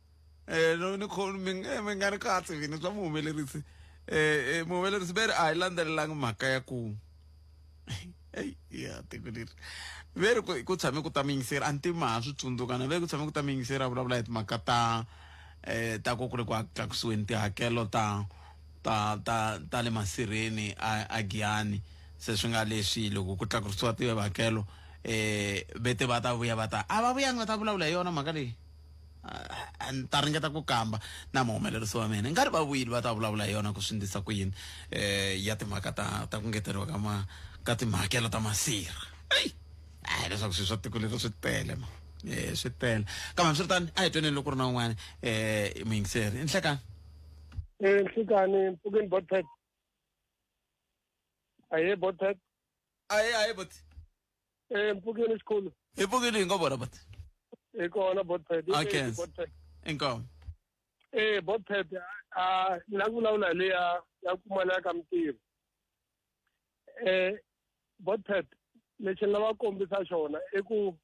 Speaker 1: mi nga ri katsi vini swa muhumelerisi muhumelerisi ve ri a hi landzelelangi mhaka ya ku ya tiko leri ve ri ku tshame ku ta miyingiseri a ntima ha swi tsundzuka na ve ku tshame ku ta miyingiseri a vulavula hi timhaka ta ku ri ku tlakusiweni tihakelo ta le masirheni a Giyani se swi nga leswi loko ku tlakurisiwa tihakelo vete va ta vuya va ta a va vuyanga va ta vulavula hi yona mhaka leyi ni ta ringeta ku kamba na muhumelerisi wa mina ngari va vuyile va ta vulavula hi yona ku swi ndlisa ku yini ya timhaka ta ku ngeteriwa ka timhakelo ta masirha leswaku swilo swa tiko leri swi tele ma swi tele kambe swi ri tani a hi tweneni loko ri na un'wana muyingiseri inhlekani
Speaker 17: Nhlikani mpfukeni Botpet aye Botpet
Speaker 1: aye bot
Speaker 17: mpfukeni xikhulu
Speaker 1: hi pfukile hi nga vona bot
Speaker 17: hi kona Botpet
Speaker 1: okay inkomo
Speaker 17: Botpet na ku vulavula hi leya ya pfumaleka ka mitirho Botpet lexi ni lava kombisa xona i ku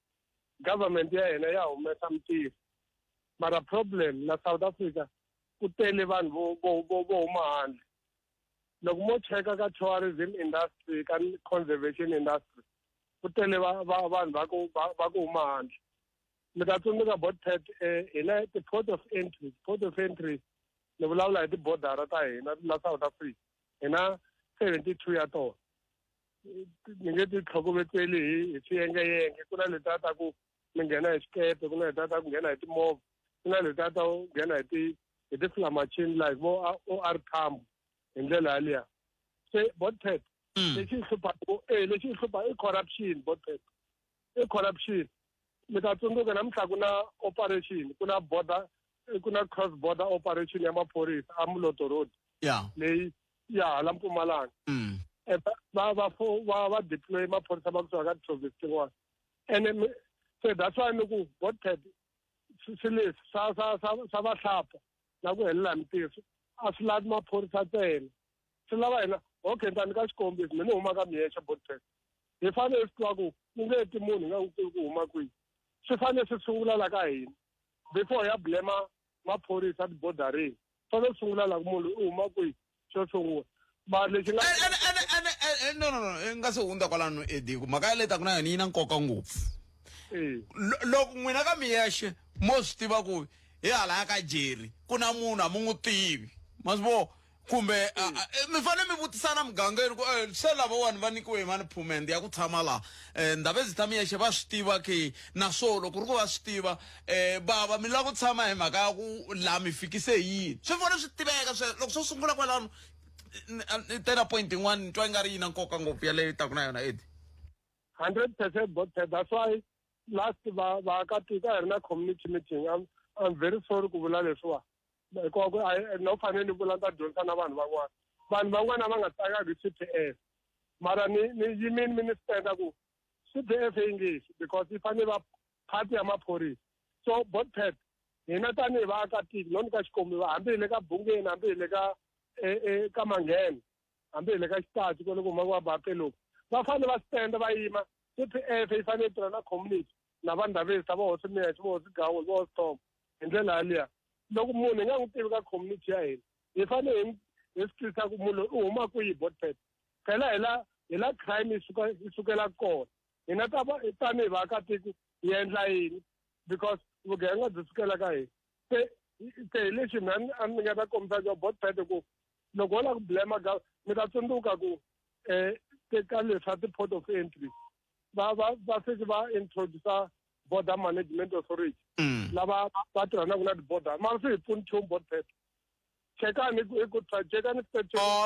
Speaker 17: government ya hina ya humesa mitirho mara problem na South Africa ku tele vanhu vo huma handle loko mo cheka ka tourism industry ka conservation industry ku tele vanhu va ku huma handle ni ta tsundzuka Botpet hina port of entry ni vulavula hi tibodara ta hina la South Africa hina 72 ya tona ni nge ti tlhokoveteli hi swiyengeyenge ku na letiya ta ku mi nghena hi swikepe ku na letiya ta ku nghena hi timovha ku na letiya ta ku nghena hi ti-flamachine like vo OR Tambo hi ndlela yaliya se Botpet lexi hi hlupha i corruption Botpet i corruption mi ta tsundzuka namuntlha ku na operation ku na cross border operation ya maphorisa a Moloto Road leyi ya hala Mpumalanga va deploy maphorisa va kusuka ka province tin'wana and so that's why ni ku Botpet swi leswi swa va hlapa na ku helela mitirho a swi lavi maphorisa ntsena swi lava hina okay ni ta nyika xikombiso mina ni huma ka miyexe Botpet hi fanele swi tiva ku ku nge ti munhu hi nga n'wi tivi ku huma kwihi swi fanele swi sungula la ka hina before ya blema maphorisa tibodareni fanele sungula la ku munhu u huma kwihi xo sungula ma lexi nga
Speaker 1: no nga se hundza kwalano Ediku mhaka ya leta ku na yona yi na nkoka ngopfu loko n'wina ka miyexe mo swi tiva ku hi hala ya ka Jerry ku na munhu a mu n'wi tivi ma swi vo kumbe mi fane mi vutisana mugangeni ku se lava wani va nikiwe mani phumende ya ku tshama laha ndhavezhi ta miyexe va swi tiva ke naswo loko ri ku va swi tiva bava mi lava ku tshama hi mhaka ya ku laha mi fikise hi yini swi fane swi tiveka loko swo sungula kwalano tena point yin'wana ni twa yi nga ri yi na nkoka ngopfu yaleyo taku na yona Eddie
Speaker 17: 100% Botpet. That's why last vaakatiko a hi ri na community meeting. I'm very sorry ku vula leswiwa. No fanele ni vula ta dyondzisa na vanhu van'wana va nga tsakanga CPF mara ni yimini minister ku CPF hi English because yi fanele va phati ya maphorisa. So Botpet hina tanihi vaakatiko no nyika xikombiwa hambi hi le ka Bungeni hambi hi le ka Manghena hambi hi le ka Xitachi ko loko huma ku va Bapeloko va fanele va stand va yima CPF yi fanele tirha na community na vanhu ndhavezisa vo hosi miyexe vo hosi Gawu vo hosi Tom hi ndlela yaliya loko munhu hi nga n'wi tivi ka community ya hina hi fanele hi swi tivisa ku munhu u huma kwihi Botpet phela hi la crime yi sukela kona hina tanihi vaakatiko hi endla yini because vugevenga byi sukela ka hina se hi lexi mina a ni nga ta kombisa jo Botpet ku loko wo lava ku blame mi ta tsundzuka ku ka leswa ti-port of entry va fiki va introduce border management authority lava va tirhanaka na ti-border mara swi hi pfuni nchumu Botpet chekani hi ku chekani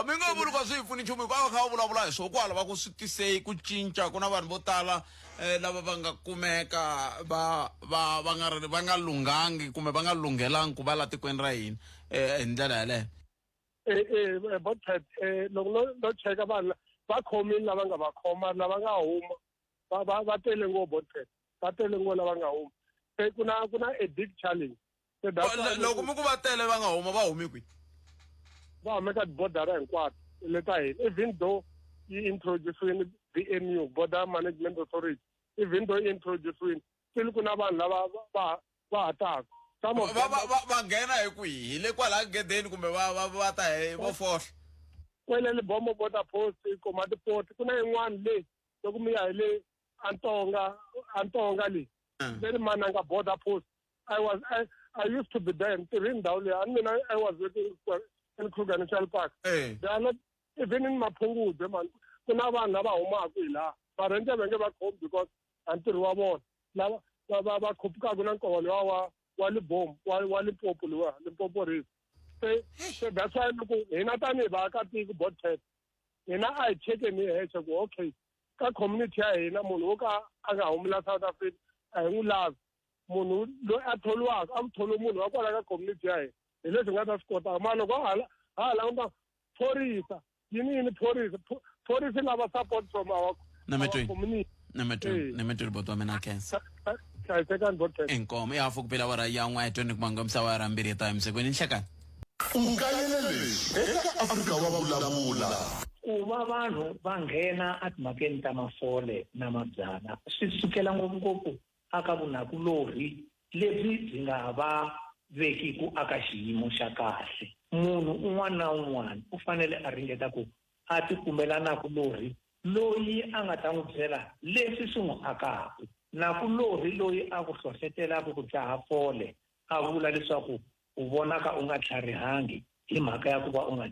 Speaker 1: mi nga vuli ka swi hi pfuni nchumu hikuva va kha va vulavula hi swo kwala va ku swi tisei ku cinca ku na vanhu vo tala lava va nga kumeka va nga lunghangi kumbe va nga lunghelangi ku va la tikweni ra hina hi ndlela yaleyo
Speaker 17: Botpet loko no cheka vanhu va khomini lava nga va khoma lava nga huma va tele ngopfu Botpet va tele ngopfu lava nga huma se ku na a big challenge
Speaker 1: loko mi ku va tele va nga huma va humi kwihi
Speaker 17: va humeka tibodara hinkwato le ta hina even though yi introducewini BMU border management authority even though yi introducewini still ku na vanhu lava va hataka
Speaker 1: va nghena hi kwihi hi le kwala gedeni kumbe va ta hi vo fohla
Speaker 17: kwele Libombo border post Komati port ku na yin'wana leyi loko mi ya hi le Antonga leyi then Mananga border post I used to be there ntirhini ndhawu leyi I mean I was working in Kruger National Park they are not even in Maphungude man ku na vanhu lava humaka hi laha varente va nge va khomi because a ntirho wa vona lava va khupukaka na nkolo wa Libombo wa Limpopo luwa Limpopo River se that's why loko hina tanihi vaakatiko Botpet hina a hi chekeni hi hexe ku okay ka community ya hina munhu wo ka a nga humula South Africa a hi n'wi lavi munhu loyi a tholiwaka a tholi munhu wa kwala ka community ya hina hi leswi nga ta swi kotaka mara loko ha languta phorisa yini phorisa lava support from our community
Speaker 1: nemetweni bot wa mina Kensa
Speaker 17: hlayisekani Botpet
Speaker 1: inkomo ya hafu kuphela wara ya n'we 20 kumanga misava ya rambirhi ta emsekweni nhlekani
Speaker 2: ungayelelesi eka Afrika wa vulavula
Speaker 18: ku va vanhu va nghena etimhakeni ta mafole na mabyala swi sukela ngopfungopfu aka vunakulorhi lebyi byi nga va vekiku aka xiyimo xa kahle munhu un'wana na un'wana u fanele a ringeta ku a ti kumela nakulorhi loyi a nga ta n'wi byela leswi swi n'wi akaka nakulorhi loyi a ku hlohletelaka ku dzaha fole a vula leswaku u vonaka u nga tlharihangi hi mhaka ya ku va u nga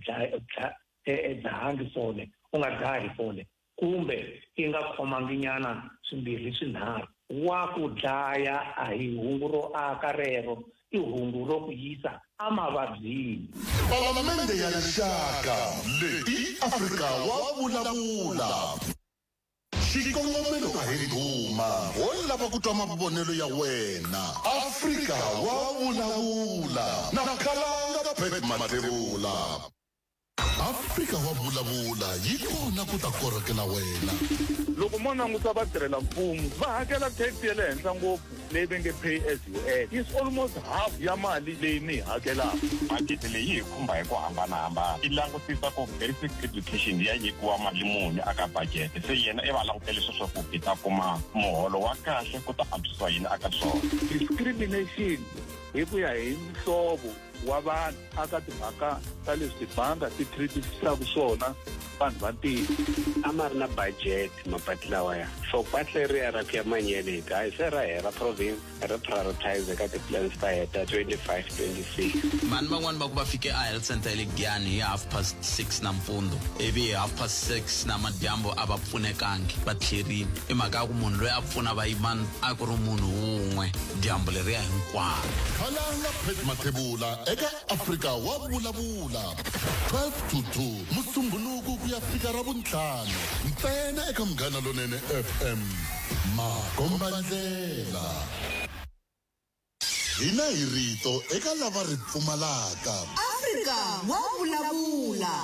Speaker 18: dzahangi fole u nga dzahi fole kumbe i nga khomanginyana swimbirhi swinharhu wa ku dlaya a hi hungu ro aka rero i hungu ro ku yisa emavabyini
Speaker 2: Palamende ya rixaka leyi Afrika wa vulavula xikongomelo a hi ndhuma wo lava ku twa mavonelo ya wena Afrika wa vulavula na Khalanga Pet Matebula Afrika wa vulavula yi kona ku ta korhokela wena
Speaker 16: loko mo languta vatirhela mfumo va hakela tax ya le henhla ngopfu leyi va nge pay as you earn is almost half ya mali leyi ni hakelaka
Speaker 19: makete leyi hi khumba hi ku hambanahambana i langutisa ku basic education ya nyikiwa mali muni aka budget se yena i va langutele leswo ku hi ta kuma muholo wa kahle ku ta antswisa yini aka swona
Speaker 16: discrimination hi ku ya hi mhlovo wa vanhu aka timhaka ta leswi tibanga ti treatisaka swona vanhu va ntima
Speaker 20: a ma ri na budget mapati lawa ya
Speaker 11: so patleria ra pya manyele guys era era province era prioritize ka ti-plans ta heta 25-26
Speaker 1: mani van'wani va ku va fike a health center ya le Giyani hi 6:30 nampundzu ivi hi 6:30 namadyambu a va pfunekangi va tlherile i mhaka ya ku munhu loyi a pfuna vayimani a ku ri munhu wun'we dyambu leriya hinkwaro
Speaker 2: khalanga Pet Mathebula eka Afrika wa vulavula 12 to 2 musumbhunuku ku ya fika ra vuntlhanu ntsena eka Munghana Lonene FM makombandlela hina hi rito eka lava ri pfumalaka
Speaker 3: Afrika wa vulavula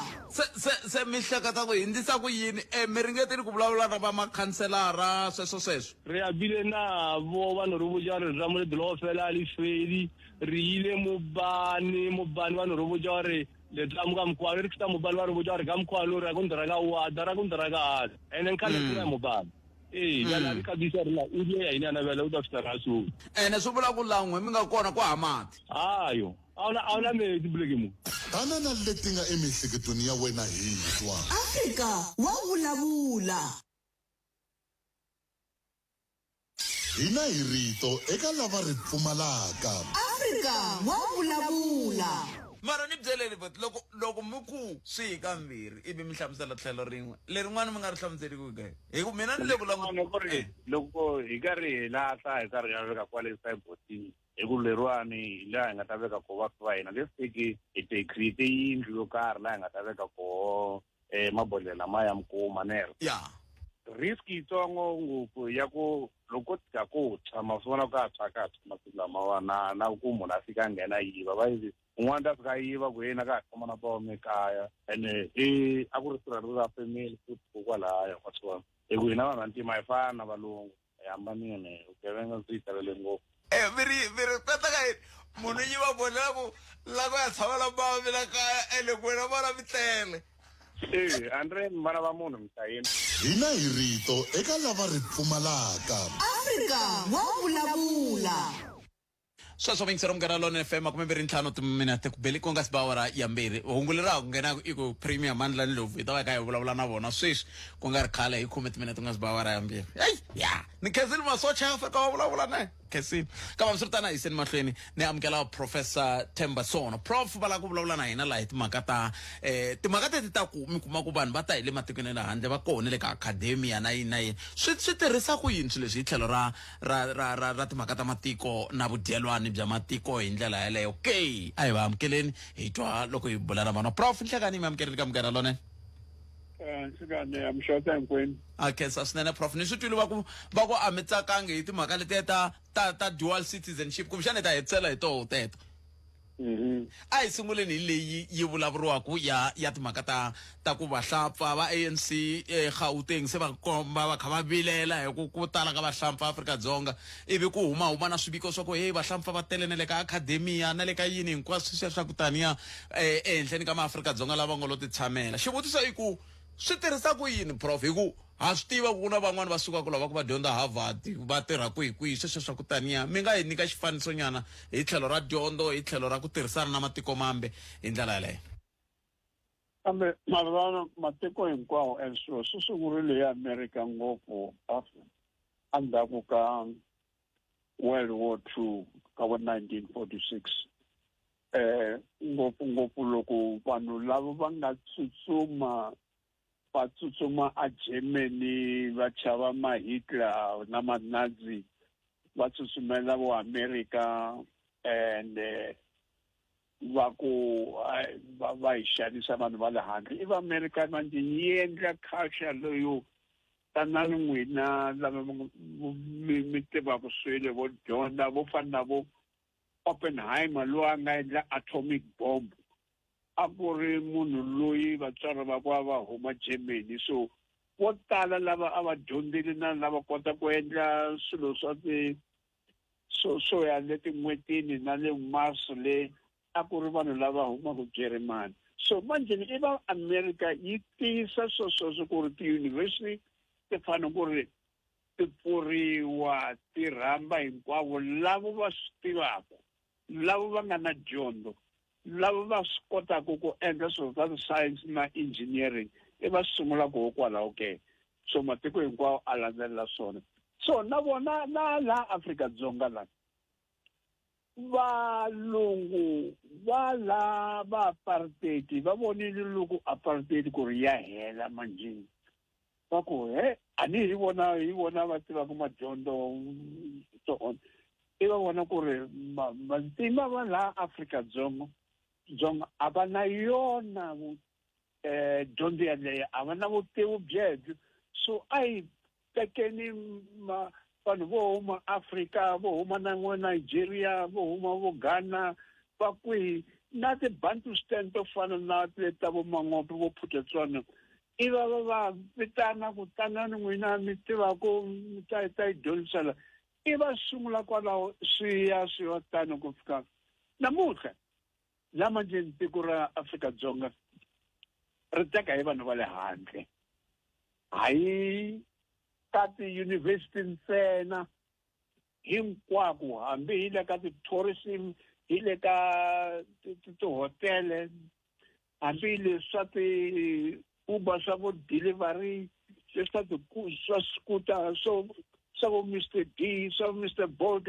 Speaker 1: se mi hleketa ku hindzisa ku yini mi ringeteni ku vulavula na va makhanselara sweswo
Speaker 4: re abile na vo vanhu ro vuja re ra mo le Dlofela ali Fedi re ile mobani vanhu ro vuja re le tlamu ka mkwalo re kita mobani va ro vuja re ka mkwalo ra ku ndiraka wa dara ku ndiraka ene nkhale ku mobani jala ri kabisa ri la ile ya ina na vela u ta fita rasu
Speaker 1: ene swi vula ku lan'we mi nga kona ku hamati
Speaker 4: ayo awuna me tibuleke mu
Speaker 2: tanana leti nga emihleketweni ya wena hintwa
Speaker 3: Afrika wa vulavula
Speaker 2: hina hi rito eka lava ri pfumalaka
Speaker 3: Afrika wa vulavula
Speaker 1: mara ni byeleni but loko mi ku swi hi kambirhi ivi mi hlamusela tlhelo rin'we lerin'wana mi nga ri hlamuseliki kaye hi ku mina ni le
Speaker 16: loko hi karhi hi lahla hi karhi ya veka kwale saibotini hi ku leriwani laha hi nga ta veka koho vafi va hina let's take hi create yindlu yo karhi laha hi nga ta veka koho mabodhlela lama ya mukuma nero risk yitsongo ngopfu ya ku loko tika ku tshama swi vona ka tshaka masiku lamawa na ku munhu a fika nghena yiva va yivi un'wana ta fika yiva ku yena ka khoma na bome kaya ene a ku ri tirha ra family futhi kokwalaya kwaswona hi ku hina vanhu vantima hi fana na valungu hi hambanile vugevenga byi talele ngopfu
Speaker 1: mi kota ka yini munhu yiva bodlela ku lako ya tshama la bome la kaya ene ku wena vona mi tlele
Speaker 16: Andre vana va munhu mtayini
Speaker 2: hina hi rito eka lava ri pfumalaka
Speaker 3: Afrika wa vulavula
Speaker 1: sweswo vingisero Munghana Lonene FM 25 timinete ku beli ku nga si ba awara ya mbirhi hungu leraku nghena i ku Premier Mandla ni Ndlovu hi ta va ka hi vulavula na vona sweswi ku nga ri khale hi 10 timinete ku nga si ba awara ya mbirhi ni khensile masocha ya Afrika wa vulavula ne khensile kama swi ri tana hi seni mahlweni ni amukela Professor Themba Sono prof va lava ku vulavula na hina laha hi timhaka teti ta ku mi kuma ku vanhu va ta hi le matikweni le handle va kona le ka academia na yini na yini swi tirhisa ku yini swilo leswi hi tlhelo ra timhaka ta matiko na vudyelwani bya matiko hi ndlela yaleyo okay a hi va amukeleni hi twa loko hi bula na vona prof nhlekani mi amukerile ka Munghana Lonene
Speaker 20: nhlekani amshota hinkwenu
Speaker 1: okay swinene prof ni swi twile va ku a mi tsakangi hi timhaka letiya ta dual citizenship kumbexana ta hetisela hi toho teto a hi sunguleni hi leyi yi vulavuriwaku ya timhaka ta ku vahlampfa va ANC Gauteng se va komba va kha va vilela hi ku tala ka vahlampfa Afrika-Dzonga ivi ku huma na swiviko swa ku hey vahlampfa va tele na le ka academia na le ka yini hinkwaswo sweswiya swa ku taniya ehenhleni ka maAfrika-Dzonga lava nga lo ti tshamela xivutiso i ku swi tirhisa ku yini prof hi ku ha swi tiva ku na van'wani va sukaka lava ku va dyondza Harvard va tirha kwihi sweswo swa ku taniya mi nga hi nyika xifaniso nyana hi tlhelo ra dyondzo hi tlhelo ra ku tirhisana na matiko mambe hi ndlela yaleyo
Speaker 20: kambe mavana matiko hinkwawo and swilo swi sungurile hi America ngopfu endzhaku ka World War II ka 1946 ngopfu loko vanhu lava va nga va tsutsuma a Germany va chava ma Hitler na ma Nazi va tsutsumela vo America and va ku va hi xanisa vanhu va le handle i va America manje yi endla culture loyo tanani n'wina lava mi tivaka swilo vo dyondza vo fana na vo Oppenheimer loyi a nga endla atomic bomb a ku ri munhu loyi vatswari va ku va huma Germany so vo tala lava a va dyondzile na lava kota ku endla swilo swa swo ya le tin'wetini na le Mars le a ku ri vanhu lava humaka Germany so manje i va America yi tisa sweswo ku ri ti-university ti fana ku ri ti pfuriwa ti rhamba hinkwavo lavo va swi tivaka lavo va nga na dyondzo lava va swi kotaka ku endla swilo swa science na engineering i va sungula kokwalaho ke so matiko hinkwawo a landzelela swona so na vona na la Afrika-Dzonga la valungu va la va apartheid va vonile loko apartheid ku ri ya hela manjini va ku ani hi vona va tivaka madyondzo so on i va vona ku ri vantima va la Afrika-Dzonga a va na yona dyondzo yaleyo a va na vutivi byebyo so a hi tekeni vanhu vo huma Afrika vo huma na Nigeria vo huma vo Ghana va kwihi na ti-Bantustan to fana na ta vo Mangope vo Phuthatswana i va vitana ku tanani n'wina mi tivako ta yi dyondzisa la i va sungula kwalaho swi va tani ku fika namuntlha lama njeni tiko ra Afrika-Dzonga ri teka hi vanhu va le handle hayi ka ti-university ntsena hinkwako hambi hi le ka ti-tourism hi le ka tihotele hambi le swa ti-Uber swa vo delivery swa scooter swa vo Mr. D swa vo Mr. Bolt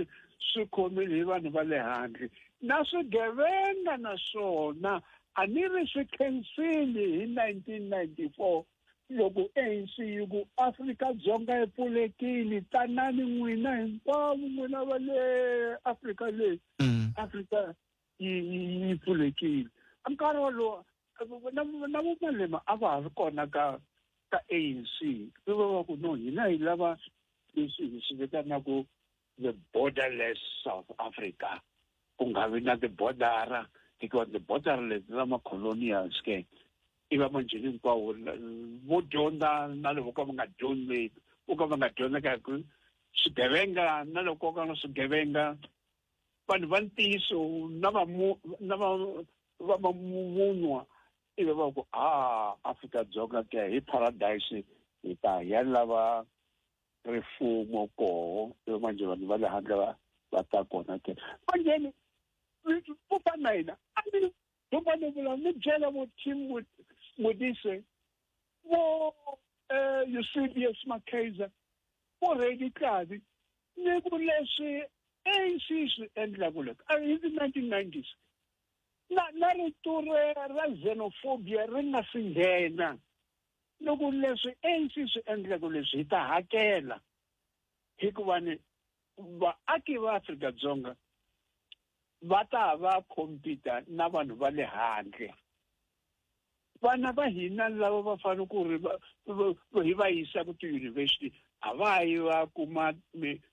Speaker 20: swi khomile hi vanhu va le handle na swigevenga naswona a ni ri swi khensile hi 1994 loko ANC yi ku Afrika-Dzonga yi pfulekile tanani n'wina hinkwavo n'wina va le Afrika leyi Afrika yi pfulekile a nkarhi wolowo na vo Malema a va ha ri kona ka ANC i va ku no hina hi lava leswi hi swi vitanaku the borderless South Africa ku nga vi na tibodara because ti-border leti na ma-colonials ke i va manjheni hinkwawo vo dyondza na loko ka va nga dyondzi vo ka va nga dyondza ka swigevenga na loko ka na swigevenga vanhu va ntiyiso na va munwa i va ku Afrika-Dzonga ke hi paradise hi ta ya lava rifumo koho i manje vanhu va le handle va ta kona ke manjeni vo fana hina a ni vula ni byela vo Tim Modise vo Eusebius Makaizer vo Reddy Tlhavi ni ku leswi ANC swi endlaku loko hi ti-1990s na rito ra xenophobia ri nga si nghena loko leswi ANC swi endlaku leswi hi ta hakela hikuva ni vaaki va Afrika-Dzonga va ta va compete na vanhu va le handle vana va hina lava va fanele ku ri hi va yisa ku ti-university a va yi va kuma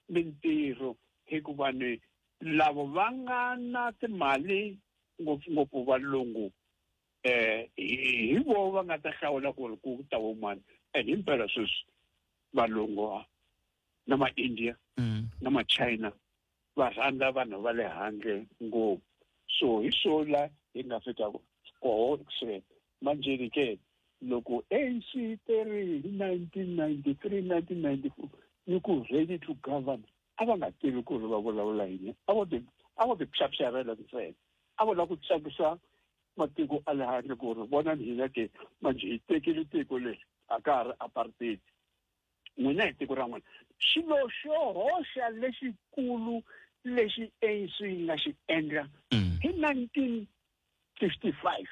Speaker 20: mintirho hikuva ni lavo va nga na timali ngopfungopfu valungu hi vo va nga ta hlawula ku ri ku ta wun'wana and himpela sweswi valungu na ma-India na ma-China va rhandza vanhu va le handle ngopfu so hi sola hi nga fika koho se manjeni ke loko ANC teri hi 1993 1994 ni ku ready to govern a va nga tivi ku ri va vulavula yini a vo ti phyaphyarhela ntsena a vo la ku tsakisa matiko a le handle ku ri vona ni hina ke manje hi tekile tiko leri a ka ha ri apartheid n'wina hi tiko ra n'wina xilo xo hoxa lexikulu lexi ANC yi nga xi endla hi 1955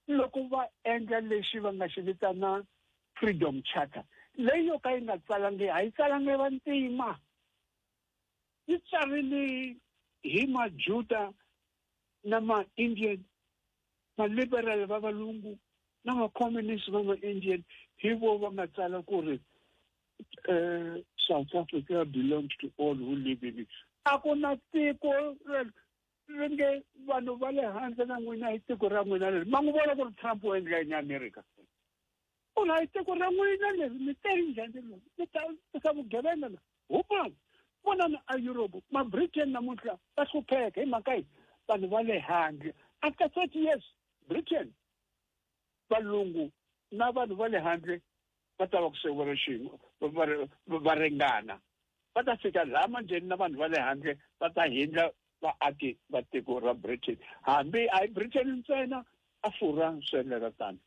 Speaker 20: loko va endla lexi va nga xi vitana Freedom Charter leyi yo ka yi nga tsalangi a yi tsalangi vantima yi tsarile hi majuda na ma-Indian ma-liberal va valungu na ma-communist va ma-Indian hi vo va nga tsala ku ri South Africa belongs to all who live in it a ku na tiko ri nge vanhu va le handle na n'wina hi tiko ra n'wina leri ma n'wi vona ku ri Trump u endla yini America u na hi tiko ra n'wina leri mi te hi njhani leri mi ta vugevenga na hupani vona na a Europe ma-Britain namuntlha va hlupheka hi mhaka yi vanhu va le handle after 30 years Britain valungu na vanhu va le handle va ta va ku sewela xin'we va ringana va ta fika laha manjeni na vanhu va le handle va ta hindla vaaki va tiko ra Britain hambi a hi Britain ntsena a Furha swi endleka tani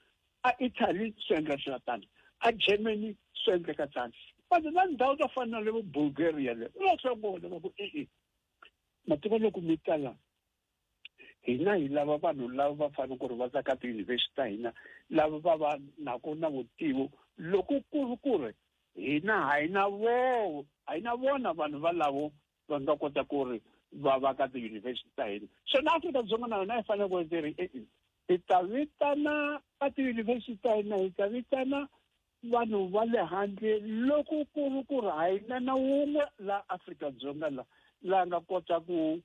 Speaker 20: a Italy swi endla swa tani a Germany swi endleka tani but na ndhawu to fana na le Bulgaria le swa vona va ku matiko loko mi tala hina hi lava vanhu lava va fanele ku ri va tsaka tiyunivhesiti ta hina lava va va na vutivo loko ku ri hina a hi na vona vanhu valavo va nga kota ku ri va ka tiyunivhesiti ta hina so na Afrika-Dzonga na yona hi fanele ku ri hi ta vitana ka tiyunivhesiti ta hina hi ta vitana vanhu va le handle loko ku ri a hi na wun'we la Afrika-Dzonga la nga kota ku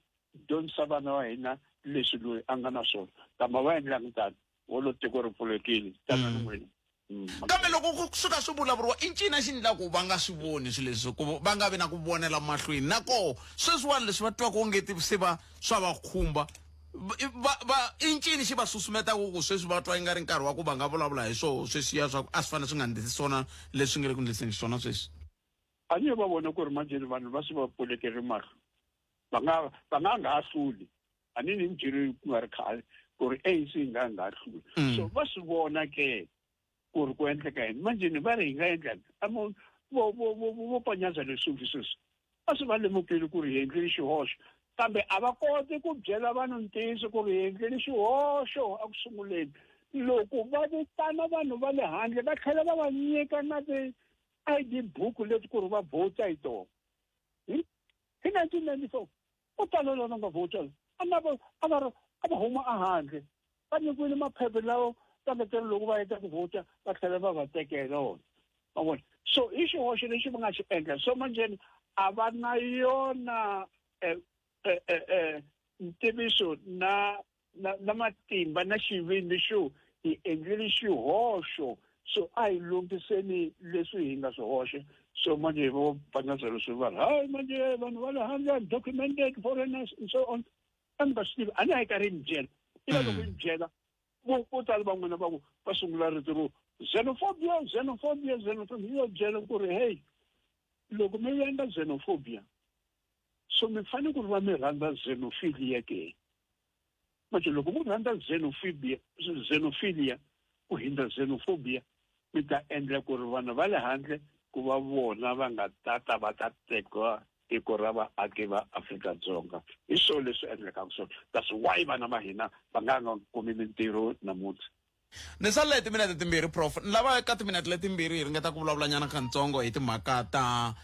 Speaker 20: dyondzisa vana va hina leswi loyi a nga na swona kambe va endlanga tani wo tiko ri pfulekile tana ni n'wina
Speaker 1: kambe loko ku suka swi vulavuriwa i ncina xi endla ku va nga swi voni swilo leswi ku va nga vi na ku vonela mahlweni nako sweswiwani leswi va twaka onge se va swa va khumba i ncini xi va susumetaka ku sweswi va twa i nga ri nkarhi wa ku va nga vulavula hi sweswiya swa ku a swi fanele swi nga ndlisi swona leswi nga le ku ndliseni swona sweswi
Speaker 20: a ni va vona ku ri manjeni vanhu va swi va pfulekeri mahlo va nga ha hluli a ni ni njiri ku nga ri khale ku ri ANC nga hluli so va swi vona ke ku ri ku endleka yini manjeni va ri hi nga endlanga vo panyaza leswi sweswi a swi va lemukile ku ri hi endlile xihoxo kambe a va koti ku byela vanhu ntiyiso ku ri hi endlile xihoxo a ku sunguleni loko va vitana vanhu va le handle va tlhela va va nyika na ti-ID book leti ku ri va vhota hi tona hi 1994 u tala lona nga vhota a va huma a handle va nyikiwile maphepha lawa kambetela loko va heta ku vhota va tlhela va va tekela wona ma vona so i xihoxo lexi va nga xi endla so manjeni a va na yona ntiviso na matimba na xivindzi xo hi endlile xihoxo so a hi lunghiseni leswi hi nga swihoxe so manje vo panyaza leswi va ri hayi manje vanhu va le handle undocumented foreigners and so on kambe va swi tivi a ni a yi karhi ni byela iva loko ni byela vo tala van'wina va sungula rito ro xenophobia yo byela ku ri hey loko mi endla xenophobia so mi fanele ku ri va mi rhandza xenophilia ke manje loko mu rhandza xenophilia ku hindza xenophobia mi ta endla ku ri vanhu va le handle ku va vona va nga ta va ta teka tiko ra vaaki va Afrika-Dzonga hi swona leswi endlekaka swona that's why vana va hina va nga kumi mintirho namuntlha
Speaker 1: ni salele timinete timbirhi prof ni lava eka timinete letimbirhi hi ringeta ku vulavula nyana kantsongo hi timhaka ta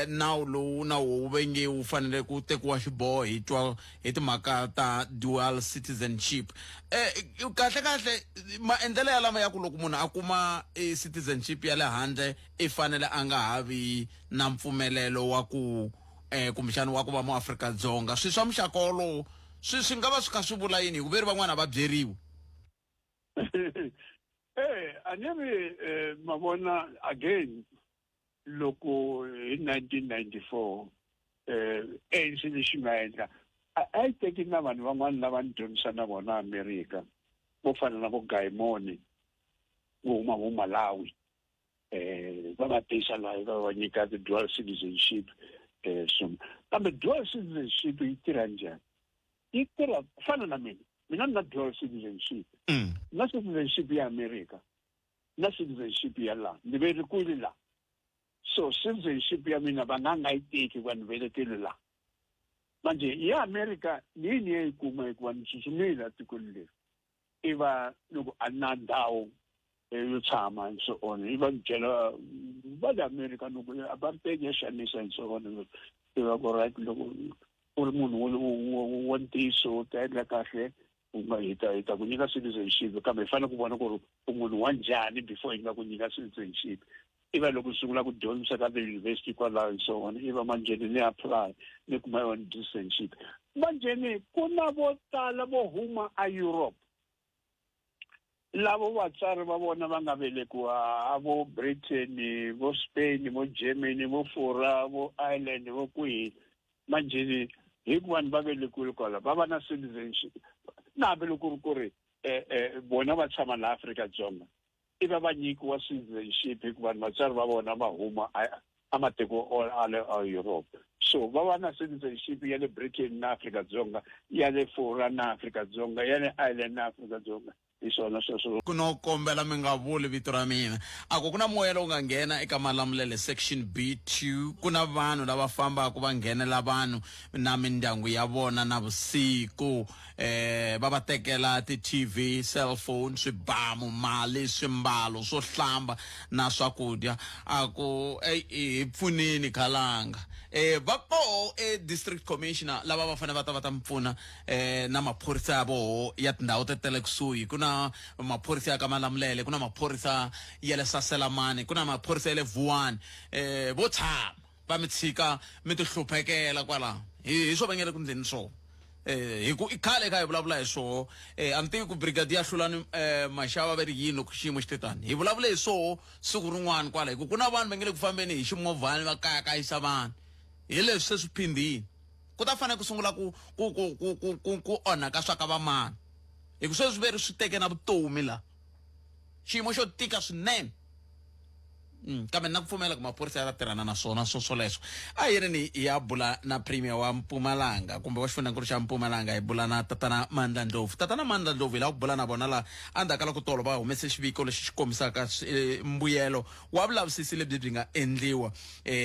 Speaker 1: nawu lowu na wo ve nge wu fanele ku tekiwa xiboho hi twa hi timhaka ta dual citizenship kahle maendlelo ya lama ya ku loko munhu a kuma citizenship ya le handle i fanele a nga havi na mpfumelelo wa ku kumbexana wa ku va mu Afrika-Dzonga swi swa muxaka wolowo swi nga va swi kha swi vula yini hi ku veri van'wana va byeriwi
Speaker 20: a ni vi mavona again loko hi 1994 ANC lexi nga endla a yi teki na vanhu van'wana lava ni dyondzisa na vona Amerika vo fana na vo Gaimoni vo huma vo Malawi va va tisa laha va va nyika ti-dual citizenship kambe dual citizenship yi tirha njhani yi tirha ku fana na mina ni na dual citizenship na citizenship ya Amerika na citizenship ya laha ni velekiwile laha so citizenship ya mina va nga yi teki vanhu velekile laha manje ya Amerika ni yini yi kuma hikuva ni tsutsumile tikweni leri i va loko a na ndhawu yo tshama and so on i va byela va le Amerika loko apartheid ya xanisa and so on i va ku right loko u ri munhu wa ntiyiso u ta endla kahle u nga hi ta ku nyika citizenship kambe hi fanele ku vona ku ri u munhu wa njhani before hi nga ku nyika citizenship iva loko u sungula ku dyondzisa ka ti-university kwalaho and so on iva manjeni ni apply ni kuma yona citizenship manjeni ku na vo tala vo huma a Europe lavo vatswari va vona va nga velekiwa vo Britain vo Spain vo Germany vo Fora vo Ireland vo kwihi manjeni hikuva vanhu va velekiwile kwala va va na citizenship na hambi loko ku ri bona va tshama laha Afrika-Dzonga iva va nyikiwa citizenship hikuva vanhu vatswari va vona va huma a matiko a Europe so va va na citizenship ya le Britain na Afrika-Dzonga ya le Fora na Afrika-Dzonga ya le Ireland na Afrika-Dzonga hi swona sweswo
Speaker 1: kunokombela mi nga vuli vito ra mina ako kuna moya lowu nga nghena eka Malamulele section B2 kuna vanhu lava fambaka va nghenela vanhu na mindyangu ya vona na vusiku va va tekela ti-TV cellphone swibamu mali swimbalo swo hlamba na swakudya ako hi pfuneni khalanga va koho district commissioner lava va fanele va ta mpfuna na maphorisa ya voho ya tindhawu tetele kusuhi kuna maphorisa ya ka Malamulele kuna maphorisa ya le Saselamani kuna maphorisa ya le Vuwani vo tshama va mi tshika mi ti hluphekela kwala hi swo va ngele ku ndleni swo hi ku i khale ka hi vulavula hi swo a ni tivi ku brigadier Hlulani Mashava va ri yini loko xiyimo xi te tani hi vulavule hi swo siku rin'wana kwala hi ku ku na vanhu va nge le ku fambeni hi ximovhani va kayakayisa vanhu hi leswi se swi phindini ku ta fanele ku sungula ku onhaka swa ka vamani hi ku sweswi veri swi teke na vutomi la xiyimo xo tika swinene kambe na ku pfumela ku maphorisa ya ta tirhana na swona swoleswo a hi rini ya bula na premier wa Mpumalanga kumbe wa xifundzankulu xa Mpumalanga hi bula na tatana Mandla Ndlovu tatana Mandla Ndlovu hi la ku bula na vona la endzhaku ka loko tolo va humese xiviko lexi xi kombisaka mbuyelo wa vulavisisi lebyi byi nga endliwa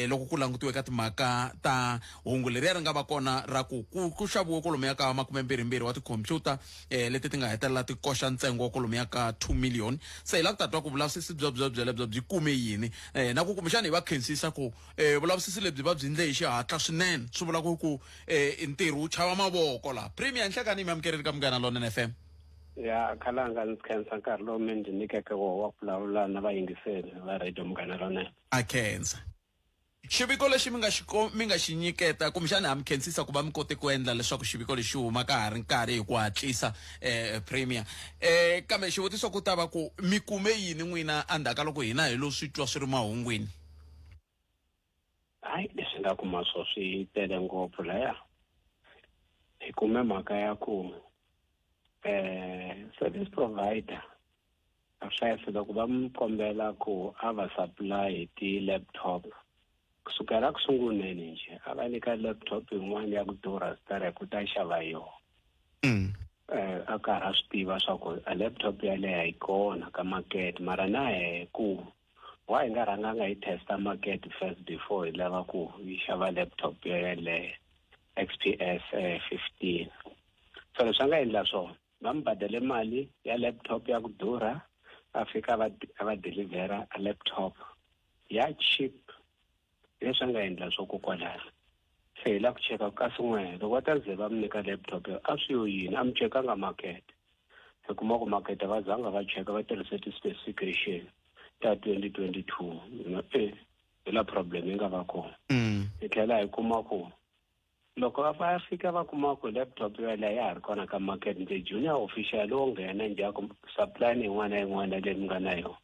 Speaker 1: loko ku langutiwe ka timhaka ta hungu leri ri nga va kona ra ku xaviwe kolomu ya ka 22 wa tikhompyuta leti ti nga hetelela ti koxa ntsengo wa kolomu ya ka 2 million se hi la ku tatwa ku vulavisisi byelebyo byi kume yini na ku kumbexana hi va khensisa ku vulavisisi lebyi va byi ndle hi xihatla swinene swi vula ku ntirho wu chava mavoko la premier nhlekani mi amukerile ka Munghana Lonene FM
Speaker 11: ya khalanga ndzi khensa nkarhi lowu mi ndzi nyikeke wona wa ku vulavula na vayingiseli va radio Munghana Lonene
Speaker 1: a khensa xiviko lexi mi nga xi nyiketa kumbexana ha mi khensisa ku va mi kote ku endla leswaku xiviko lexi huma ka ha ri nkarhi hi ku hatlisa premier kambe xivutiso ku ta va ku mi kume yini n'wina endzhaku loko hina hi lo swi twa swi ri mahungwini
Speaker 11: hayi leswi nga kuma swo swi tele ngopfu laya hi kume mhaka ya ku service provider a sweswi loko va mi kombela ku a va supply ti-laptop kusukela ku sunguleni nje a va nyika laptop yin'wana ya ku durha stare ku ta xava yona a karhi a swi tiva swa ku a laptop yaleyo yi kona ka market mara na ku wa hi nga rhanganga hi testa market first before hi lava ku hi xava laptop yaleyo XPS 15 so leswi nga endla swona va mi badele mali ya laptop ya ku durha a fika a va delivera a laptop ya cheap leswi nga endla swo kokwalana se hi la ku cheka ka swin'we loko va ta ze va mi nyika laptop a swi yo yini a mi chekanga market hi kuma ku market va zanga va cheka va tirhise ti-specification ta 2022 hi la problem yi nga va kona hi tlhela hi kuma ku loko va fika va kuma ku laptop yaleyo ya ha ri kona ka market nje junior official wo nghena njhaku supply ni yin'wana na yin'wana leyi mi nga na yona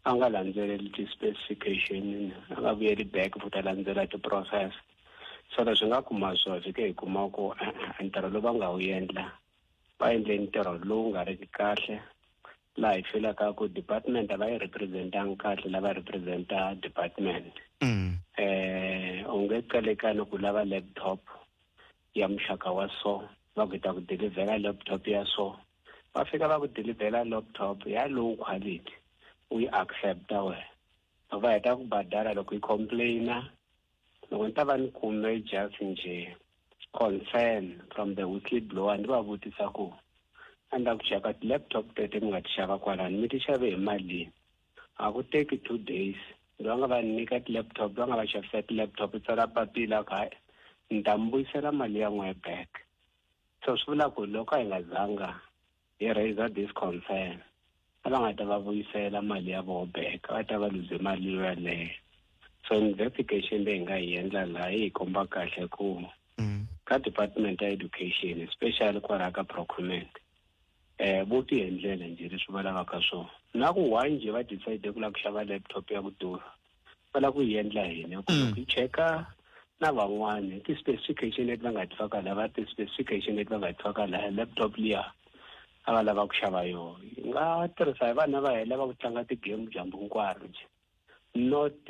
Speaker 11: a nga landzeleli ti-specification a nga vuyeli back futa landzela ti-process so leswi nga kuma swo fike hi kuma ku ntirho lowu va nga wu endla va endle ntirho lowu nga ri kahle laha hi filaka ku department a va yi representanga kahle lava representa department u nge kalekani ku lava laptop ya muxaka wa so va ku ta ku delivera laptop ya so va fika va ku delivera laptop ya low quality u yi accepta wena va heta ku badala loko yi complaina loko ni ta va ni kume just nje concern from the whistleblower ni va vutisa ku a ni la ku cheka ti-laptop tete mi nga ti xava kwalani mi ti xave hi malini a ku teki 2 days va nga va nyika ti-laptop va nga va xavisa ti-laptop tsala papila ka ni ta mi vuyisela mali ya n'we back so swi vula ku loko hi nga zanga hi raise this concern a va nga ta va vuyisela mali ya voho back va ta va luze mali yo yaleyo so investigation leyi nga yi endla laha yi hi komba kahle ku ka department ya education especially kwalaha ka procurement vo ti endlela nje leswi va lavaka swona na ku why nje va decide ku lava ku xava laptop ya ku durha va lava ku yi endla hina ku loko yi cheka na van'wana ti-specification leti va nga ti faka laha ti-specification leti va nga ti faka laha laptop liya a va lava ku xava yona yi nga tirhisa hi vana va hela va ku tlanga ti-game dyambu hinkwaro nje not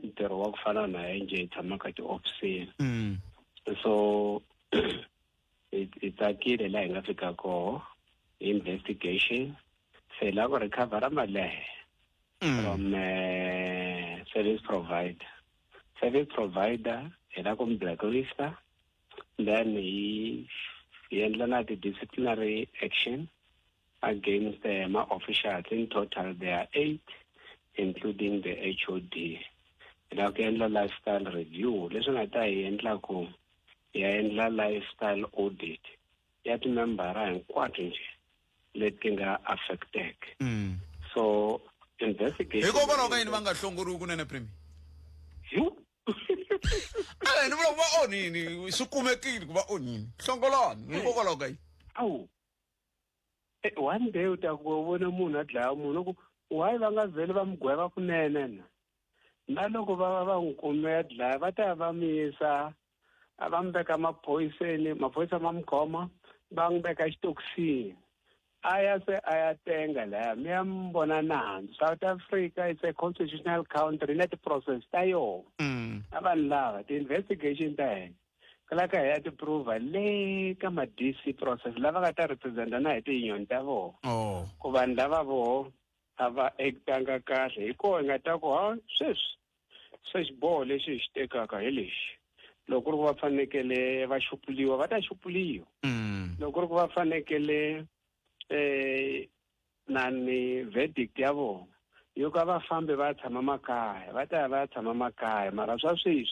Speaker 11: ntirho wa ku fana na hi nje hi tshamaka ti-ofisini so hi tsakile laha hi nga fika koho investigation se la go recover male from service provider ela go blacklista, then he endla na the disciplinary action against my officials. In total there are 8, including the HOD. La go endla lifestyle review leswi nga ta hi endla ku ya endla lifestyle audit ya timembara hinkwato nje leti nga affected. So investigation
Speaker 1: hikokwalaho ka yini va nga hlongoriwi kunene Premier? Ni vula ku va onhini swi kumekile ku va onhini hlongolani hikokwalaho ka yini?
Speaker 11: Awu one day u ta ku vona munhu a dlaya munhu ku why va nga vheli va mugweva kunene na loko va n'wi kume a dlaya va ta va miyisa a va n'wi veka maphoyisa ma n'wi khoma va n'wi veka xitokisini a ya se a ya tenga laya mi ya mi vona nandzu. South Africa is a constitutional country na ti-process ta yona a vanhu lava ti-investigation ta hina kala ka hi ya ti-prova le ka ma-DC process lava nga ta representa na hi tinyoni ta vona ku vanhu lava voho a va actanga kahle hi koho hi nga ta ku sweswi se xiboho lexi hi xi tekaka hi lexi loko ri ku va fanekele va xupuliwa va ta xupuliwa loko ri ku va fanekele nani verdict ya vona yo ka va fambi va tshama makaya va ta ya va ya tshama makaya mara swa sweswi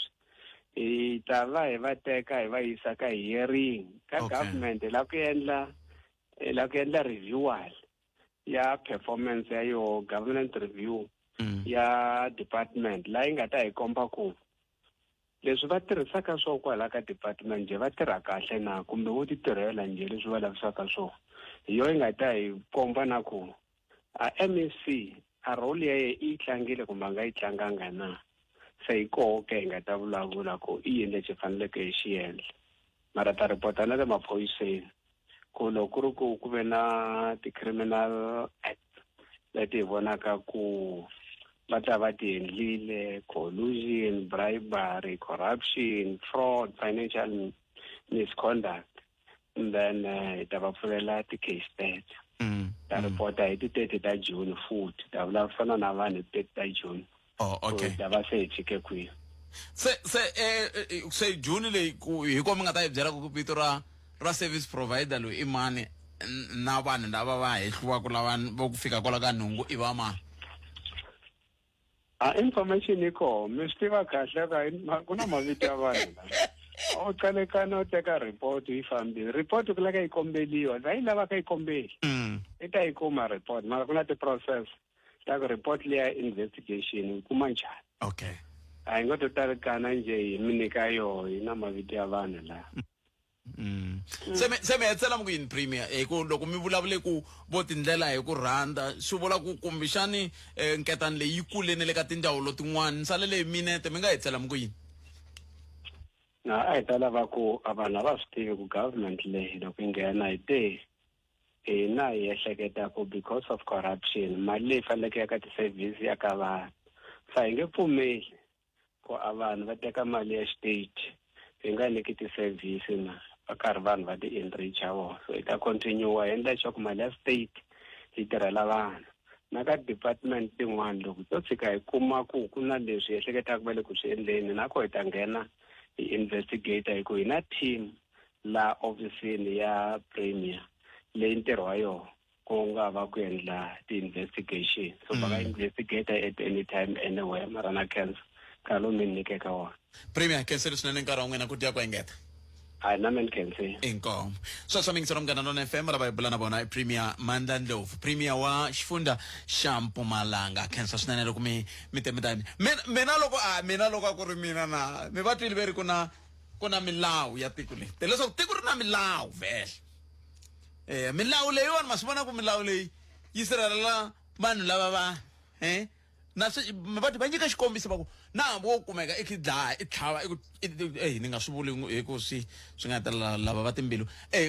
Speaker 11: hi ta va hi va teka hi va yisa ka hearing ka government la ku endla reviewal ya performance ya yo government review ya department la yi nga ta hi komba ku leswi va tirhisaka swo kwala ka department nje va tirha kahle na kumbe wo ti tirhela nje leswi va lavisaka swona hi yo yi nga ta hi komba na ku a MEC a role ya ye yi tlangile kumbe a nga yi tlanganga na se hi koho ke hi nga ta vulavula ku i yini lexi faneleke hi xi endla mara ta ripota na le maphoyiseni ku loko ku ri ku ve na ti-criminal act leti hi vonaka ku va ta va ti endlile collusion, bribery, corruption, fraud, financial misconduct, and then hi ta va pfulela ti-case teto ta ripota hi ti-30 ta June futhi ta vulavula na vanhu hi 30 ta June ta va se hi chike kwihi
Speaker 1: se June leyi hi ko mi nga ta hi byela ku vito ra service provider loyi i mani na vanhu lava va hehliwaka lava va ku fika kwala ka nhungu i va mani?
Speaker 11: Information yi koho mi swi tiva kahle ku na mavito ya vanhu o tsalekana u teka report yi fambile report ku laka yi kombeliwa va yi lavaka yi kombeli i ta yi kuma report mara ku na ti-process ta ku report leya investigation yi kuma njhani a hi ngo to talekana nje hi mi nyika yoho yi na mavito ya vanhu laha
Speaker 1: se mi hetsela mi ku yini Premier ku loko mi vulavule ku vo tindlela hi ku rhandza swi vula ku kumbexani nketani leyi yi kulene le ka tindzawulo tin'wana nsale leyi minete mi nga hetsela mi ku yini?
Speaker 11: A hi ta lava ku a vanhu a va swi tivi ku government leyi loko yi nghena hi te hina hi ehleketa ku because of corruption mali leyi faneleke ya ka ti-service ya ka vanhu sa hi nge pfumeli ku a vanhu va teka mali ya state hi nga nyiki ti-service na va karhi vanhu va ti-enrich ya vona so hi ta continue hi endla leswaku mali ya state yi tirhela vanhu na ka department tin'wana loko to tshika hi kuma ku ku na leswi hi ehleketaka va le ku swi endleni na ko hi ta nghena hi investigator hi ku hi na team la ofisini ya Premier leyi ntirho wa yona ku nga va ku endla ti-investigation so va nga investigator at any time anywhere mara na cancer kalo mi nyike ka wona
Speaker 1: Premier kenseri swinene nkarhi wa n'wina ku tiya ku engeta
Speaker 11: na men khensi
Speaker 1: inkomo sweswo mingisero Munghana Lonene FM lava hi bula na vona i Premier Mandla Ndlovu Premier wa xifundza xa Mpumalanga khensa swinene loko mi temetani mina loko a ku ri mina na mi va twile veri ku na milawu ya tiko leyi leswaku tiko ri na milawu vhele milawu leyiwani ma swi vona ku milawu leyi yi sirhelela vanhu lava va na mi va nyika xikombiso va ku na vo kumeka i dlaya i tlhava ni nga swi vuli hi ku swi nga ta lava va timbilu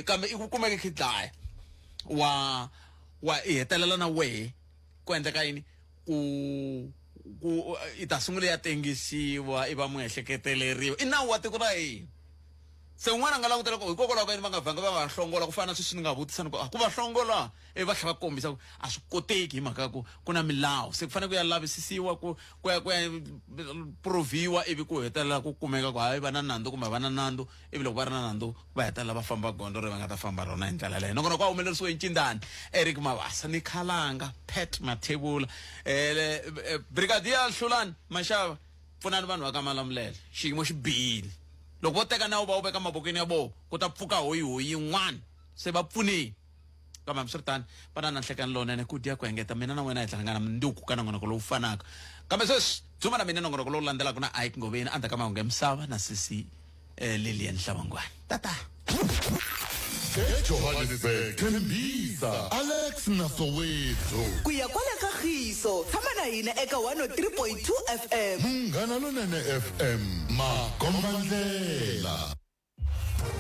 Speaker 1: kambe i ku kumeka i dlaya wa i hetelela na wehe ku endleka yini ku i ta sungula ya tengisiwa i va mu ehleketeleriwa i nawu wa tiko ra hina se un'wana nga langutela ku hikokwalaho ka yini va nga vhanga va va hlongola ku fana sweswi ni nga vutisani ku va hlongola va tlhela va kombisa ku a swi koteki hi mhaka ku ku na milawu se ku fanele ku ya lavisisiwa ku ya provhiwa ivi ku hetelela ku kumeka ku hayi va na nandzu kumbe va na nandzu ivi loko va ri na nandzu va hetelela va famba gondo ri va nga ta famba rona hi ndlela leyo nokona ku humelerisiwe hi Ncindani Eric Mabasa ni Khalanga Pat Mathebula Brigadier Hlulani Mashava pfunani vanhu va ka Malamulele xiyimo xi bihile loko vo teka nawu va wu veka mabokweni ya vona ku ta pfuka hoyihoyi yin'wana se va pfuneni kambe hambiswiritano va na nhlekani lowunene ku dya ku hengeta mina na wena hi hlangana minduku ka nongonoko lowu fanaka kambe sweswi dzuma na mina nongonoko lowu landzelaka na Ike Ngoveni a ka mahungu ya misava na Sisi Lilian Hlabangwani tata
Speaker 2: eJohannesburg Tembisa Alex Nasowethu
Speaker 3: ku ya kwale Kagiso tshama na hina eka 103.2 FM
Speaker 2: Munghana Lonene FM Makombandlela